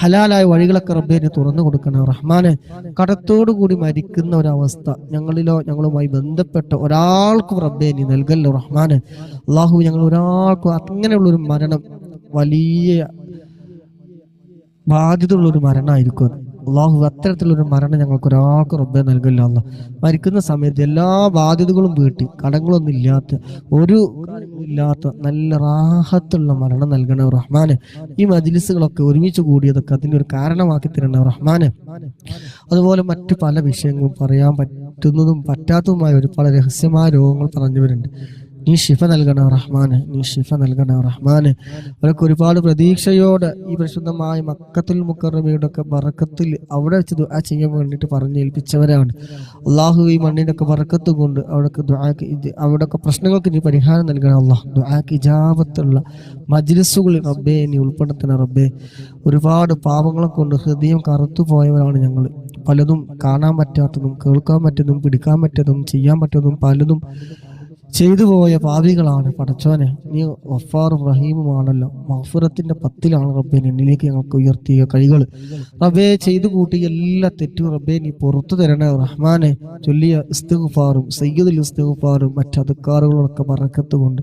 ഹലാലായ വഴികളൊക്കെ റബ്ബേനെ തുറന്നു കൊടുക്കണം റഹ്മാനെ. കടത്തോടു കൂടി മരിക്കുന്ന ഒരവസ്ഥ ഞങ്ങളിലോ ഞങ്ങളുമായി ബന്ധപ്പെട്ട ഒരാൾക്കും റബ്ബേനി നൽകല്ലോ റഹ്മാനെ. അള്ളാഹു ഞങ്ങൾ ഒരാൾക്കും അങ്ങനെയുള്ളൊരു മരണം വലിയ ബാധ്യതയുള്ളൊരു മരണമായിരിക്കും അത്. അള്ളാഹു അത്തരത്തിലൊരു മരണം ഞങ്ങൾക്ക് ഒരാൾക്കും റബ്ബേ നൽകില്ല. അള്ളാഹ് മരിക്കുന്ന സമയത്ത് എല്ലാ ബാധ്യതകളും വീട്ടി കടങ്ങളൊന്നും ഇല്ലാത്ത, ഒരു ഇല്ലാത്ത നല്ല റാഹത്തുള്ള മരണം നൽകണേ റഹ്മാനെ. ഈ മജ്‌ലിസുകളൊക്കെ ഒരുമിച്ച് കൂടിയതൊക്കെ അതിനൊരു കാരണമാക്കി തരണേ റഹ്മാനെ. അതുപോലെ മറ്റു പല വിഷയങ്ങളും പറയാൻ പറ്റുന്നതും പറ്റാത്തതുമായ ഒരുപാട് രഹസ്യമായ രോഗങ്ങൾ പറഞ്ഞവരുണ്ട്. നീ ശിഫ നൽകണേ റഹ്മാനെ, നീ ശിഫ നൽകണേ റഹ്മാനെ. അവരൊക്കെ ഒരുപാട് പ്രതീക്ഷയോടെ ഈ പരിശുദ്ധമായ മക്കത്തുൽ മുക്കറമയുടെ ഒക്കെ ബറക്കത്തിൽ അവിടെ വെച്ച് ദുആ ചെയ്യാൻ വേണ്ടിയിട്ട് പറഞ്ഞേൽപ്പിച്ചവരാണ്. അള്ളാഹു ഈ മണ്ണിൻ്റെ ഒക്കെ ബറക്കത്ത് കൊണ്ട് അവിടെയൊക്കെ പ്രശ്നങ്ങൾക്ക് നീ പരിഹാരം നൽകണം അള്ളാഹ്. ദുആക്ക് ഇജാബത്തുള്ള മജ്‌ലിസുകളിൽ റബ്ബേ നീ ഉൾപ്പെടുത്തണ റബ്ബേ. ഒരുപാട് പാപങ്ങളെ കൊണ്ട് ഹൃദയം കറുത്തു പോയവരാണ് ഞങ്ങൾ. പലതും കാണാൻ പറ്റാത്തതും കേൾക്കാൻ പറ്റുന്നതും പിടിക്കാൻ പറ്റുന്നതും ചെയ്യാൻ പറ്റുന്നതും പലതും ചെയ്തു പോയ പാപികളാണ്. പടച്ചോനെ, നീ ഗഫാറും റഹീമുമാണല്ലോ. മഗ്ഫിറത്തിന്റെ 10ലാണ് റബ്ബേ നിന്നിലേക്ക് ഞങ്ങൾക്ക് ഉയർത്തിയ കൈകൾ. റബ്ബേ ചെയ്തു കൂട്ടിയ എല്ലാ തെറ്റും റബ്ബേ നീ പുറത്തു തരണേ റഹ്മാനെ. ചൊല്ലിയ ഇസ്തിഗ്ഫാറും സയ്യിദുൽ ഇസ്തിഗ്ഫാറും മറ്റ് അദ്കാറുകളൊക്കെ ബറക്കത്ത് കൊണ്ട്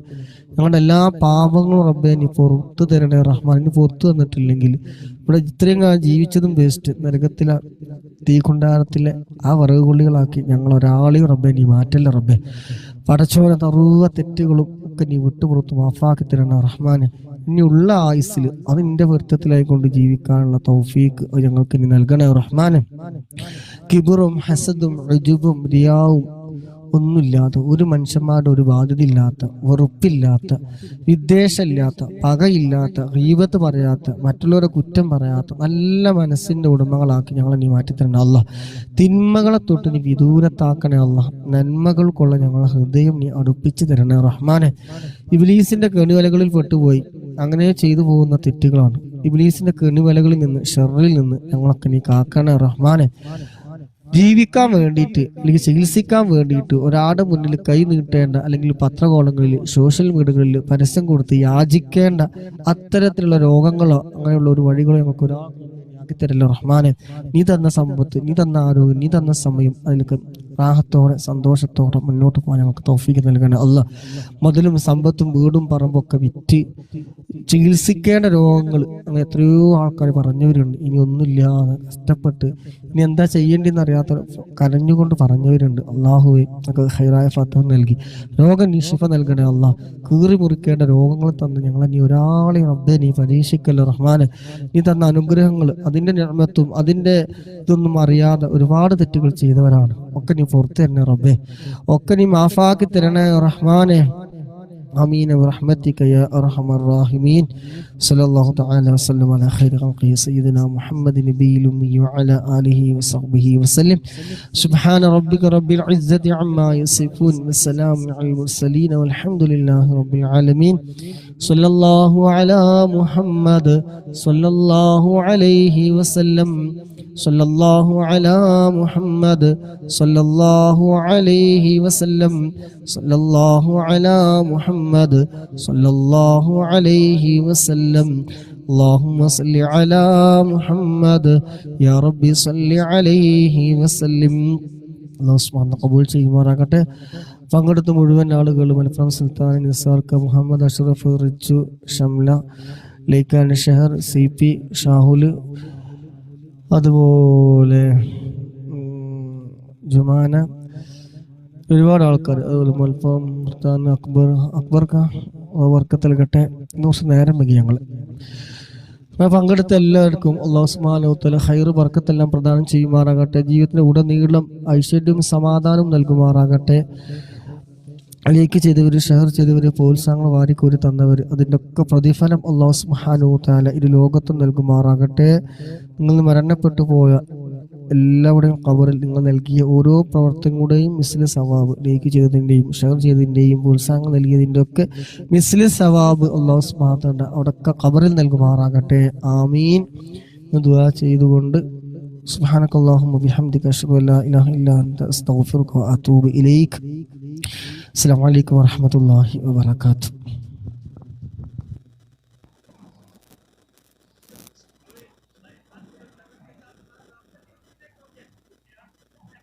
ഞങ്ങളുടെ എല്ലാ പാപങ്ങളും റബ്ബേ നീ പുറത്തു തരണേ റഹ്മാൻ. നീ പുറത്തു തന്നിട്ടില്ലെങ്കിൽ ഇവിടെ ഇത്രയും കാലം ജീവിച്ചതും വേസ്റ്റ്. നരകത്തിലെ തീകുണ്ടാരത്തിലെ ആ വിറക് കൊള്ളികളാക്കി ഞങ്ങൾ ഒരാളെയും റബ്ബേ നീ മാറ്റല്ല റബ്ബേ. പടച്ചോനെ, തറുവ തെറ്റുകളും ഒക്കെ നീ വിട്ടുപുറത്ത് മാഫാക്കി തരണ റഹ്മാനെ. ഇനിയുള്ള ആയുസ്സിൽ അത് നിന്റെ പൊരുത്തത്തിലായിക്കൊണ്ട് ജീവിക്കാനുള്ള തൗഫീക്ക് ഞങ്ങൾക്ക് നീ നൽകണേ റഹ്മാനെ. കിബറും ഹസദും ഉജുബും റിയാവും ഒന്നുമില്ലാത്ത, ഒരു മനുഷ്യന്മാരുടെ ഒരു ബാധ്യതയില്ലാത്ത, വെറുപ്പില്ലാത്ത, വിദ്വേഷമില്ലാത്ത, പകയില്ലാത്ത, ഗീബത്ത് പറയാത്ത, മറ്റുള്ളവരെ കുറ്റം പറയാത്ത നല്ല മനസ്സിന്റെ ഉടമകളാക്കി ഞങ്ങളെ നീ മാറ്റിത്തരണേ അല്ലാഹ്. തിന്മകളെ തൊട്ട് നീ വിദൂരത്താക്കണേ അല്ലാഹ്. നന്മകൾക്കുള്ള ഞങ്ങളെ ഹൃദയം നീ അടുപ്പിച്ച് തരണേ റഹ്മാനെ. ഇബ്ലീസിന്റെ കെണിവലകളിൽ പെട്ടുപോയി അങ്ങനെ ചെയ്തു പോകുന്ന തെറ്റുകളാണ്. ഇബ്ലീസിന്റെ കെണിവലകളിൽ നിന്ന്, ഷർറിൽ നിന്ന് ഞങ്ങളൊക്കെ നീ കാക്കണേ റഹ്മാനെ. ജീവിക്കാൻ വേണ്ടിയിട്ട് അല്ലെങ്കിൽ ചികിത്സിക്കാൻ വേണ്ടിയിട്ട് ഒരാളുടെ മുന്നിൽ കൈ നീട്ടേണ്ട, അല്ലെങ്കിൽ പത്രകോളങ്ങളിൽ സോഷ്യൽ മീഡിയകളിൽ പരസ്യം കൊടുത്ത് യാചിക്കേണ്ട അത്തരത്തിലുള്ള രോഗങ്ങളോ അങ്ങനെയുള്ള ഒരു വഴികളോ ഞങ്ങൾക്ക് ഒരാൾക്ക് തരല്ലോ റഹ്മാനെ. നീ തന്ന സമ്പത്ത്, നീ തന്ന ആരോഗ്യം, നീ തന്ന സമയം അതിലേക്ക് റാഹത്തോടെ സന്തോഷത്തോടെ മുന്നോട്ട് പോകാൻ ഞങ്ങൾക്ക് തൗഫീഖ് നൽകണേ അല്ലാഹ്. മുതലും സമ്പത്തും വീടും പറമ്പൊക്കെ വിറ്റ് ചികിത്സിക്കേണ്ട രോഗങ്ങൾ അങ്ങനെ എത്രയോ ആൾക്കാർ പറഞ്ഞവരുണ്ട്. ഇനി ഒന്നുമില്ലാതെ കഷ്ടപ്പെട്ട് ഇനി എന്താ ചെയ്യേണ്ടതെന്ന് അറിയാത്ത കരഞ്ഞുകൊണ്ട് പറഞ്ഞവരുണ്ട്. അള്ളാഹുവെ ഞങ്ങൾക്ക് ഹൈറായ ഫതഹ് നൽകി രോഗം നീ ശിഫ നൽകണേ അല്ലാഹ്. കീറി മുറിക്കേണ്ട രോഗങ്ങൾ തന്ന് ഞങ്ങളെ നീ ഒരാളെയും റബ്ബേ നീ പരീക്ഷിക്കല്ലോ റഹ്മാനെ. നീ തന്ന അനുഗ്രഹങ്ങൾ, അതിന്റെ നിഅമത്തും അതിന്റെ ഇതൊന്നും അറിയാതെ ഒരുപാട് തെറ്റുകൾ ചെയ്തവരാണ്. ഒക്കെ നീ പുറത്തു തരണേ റബ്ബേ, ഒക്കെ നീ മാഫാക്കി തരണേ റഹ്മാനെ. آمين برحمتك يا أرحم الراحمين. صلى الله تعالى وسلم على خير خلقه سيدنا محمد النبي الأمي وعلى آله وصحبه وسلم. سبحان ربك رب العزة عما يصفون والسلام على المرسلين والحمد لله رب العالمين. صلى الله على محمد صلى الله عليه وسلم. صلى الله على محمد صلى الله عليه وسلم. صلى الله على محمد صلى الله عليه وسلم. اللهم صل على محمد يا ربي صل عليه وسلم. അല്ലാഹു സുബ്ഹാനഹു ഖബൂൽ ചെയ്യുമാറാകട്ടെ. പങ്കെടുത്ത മുഴുവൻ ആളുകളും മലപ്പുറം സുൽത്താൻ, നിസാർക്ക്, മുഹമ്മദ് അഷ്റഫ്, റിച്ചു, ഷംല, ലൈക്കാൻ ഷഹർ, CP ഷാഹുൽ, അതുപോലെ ജുമാന, ഒരുപാട് ആൾക്കാർ, അതുപോലെ മലപ്പുറം സുൽത്താൻ, അക്ബർക്ക് വർക്കത്ത് നൽകട്ടെ. ദിവസം നേരം വൈകി ഞങ്ങൾ പങ്കെടുത്ത എല്ലാവർക്കും അല്ലാഹു സുബ്ഹാനഹു വ തആല ഖൈറ് ബർക്കത്തെല്ലാം പ്രദാനം ചെയ്യുമാറാകട്ടെ. ജീവിതത്തിന്റെ ഉടനീളം ഐശ്വര്യവും സമാധാനവും നൽകുമാറാകട്ടെ. ലൈക്ക് ചെയ്തവർ, ഷെയർ ചെയ്തവർ, പ്രോത്സാഹനങ്ങൾ വാരിക്കോരി തന്നവർ, അതിൻ്റെ ഒക്കെ പ്രതിഫലം അല്ലാഹു സുബ്ഹാനഹു വ തആല ഇരു ലോകത്തും നൽകുമാറാകട്ടെ. നിങ്ങൾ മരണപ്പെട്ടു പോയ എല്ലാവരുടെയും ഖബറിൽ നിങ്ങൾ നൽകിയ ഓരോ പ്രവർത്തനങ്ങളുടെയും മിസ്ലി സവാബ്, ലൈക്ക് ചെയ്തതിൻ്റെയും ഷെയർ ചെയ്തതിൻ്റെയും പ്രോത്സാഹനം നൽകിയതിൻ്റെ ഒക്കെ മിസ്ലി സവാബ് അല്ലാഹു സുബ്ഹാനഹു വ തആല അവിടെയൊക്കെ ഖബറിൽ നൽകുമാറാകട്ടെ. ആമീൻ. ദുആ ചെയ്തുകൊണ്ട് സുബ്ഹാനകല്ലാഹുമ്മ ബിഹംദിക അശ്ഹദു അല്ലാ ഇലാഹ ഇല്ലാ അൻത അസ്തഗ്ഫിറുക വ അതൂബു ഇലൈക്. അസ്സലാമു അലൈക്കും വറഹ്മത്തുള്ളാഹി വബറകാതുഹു.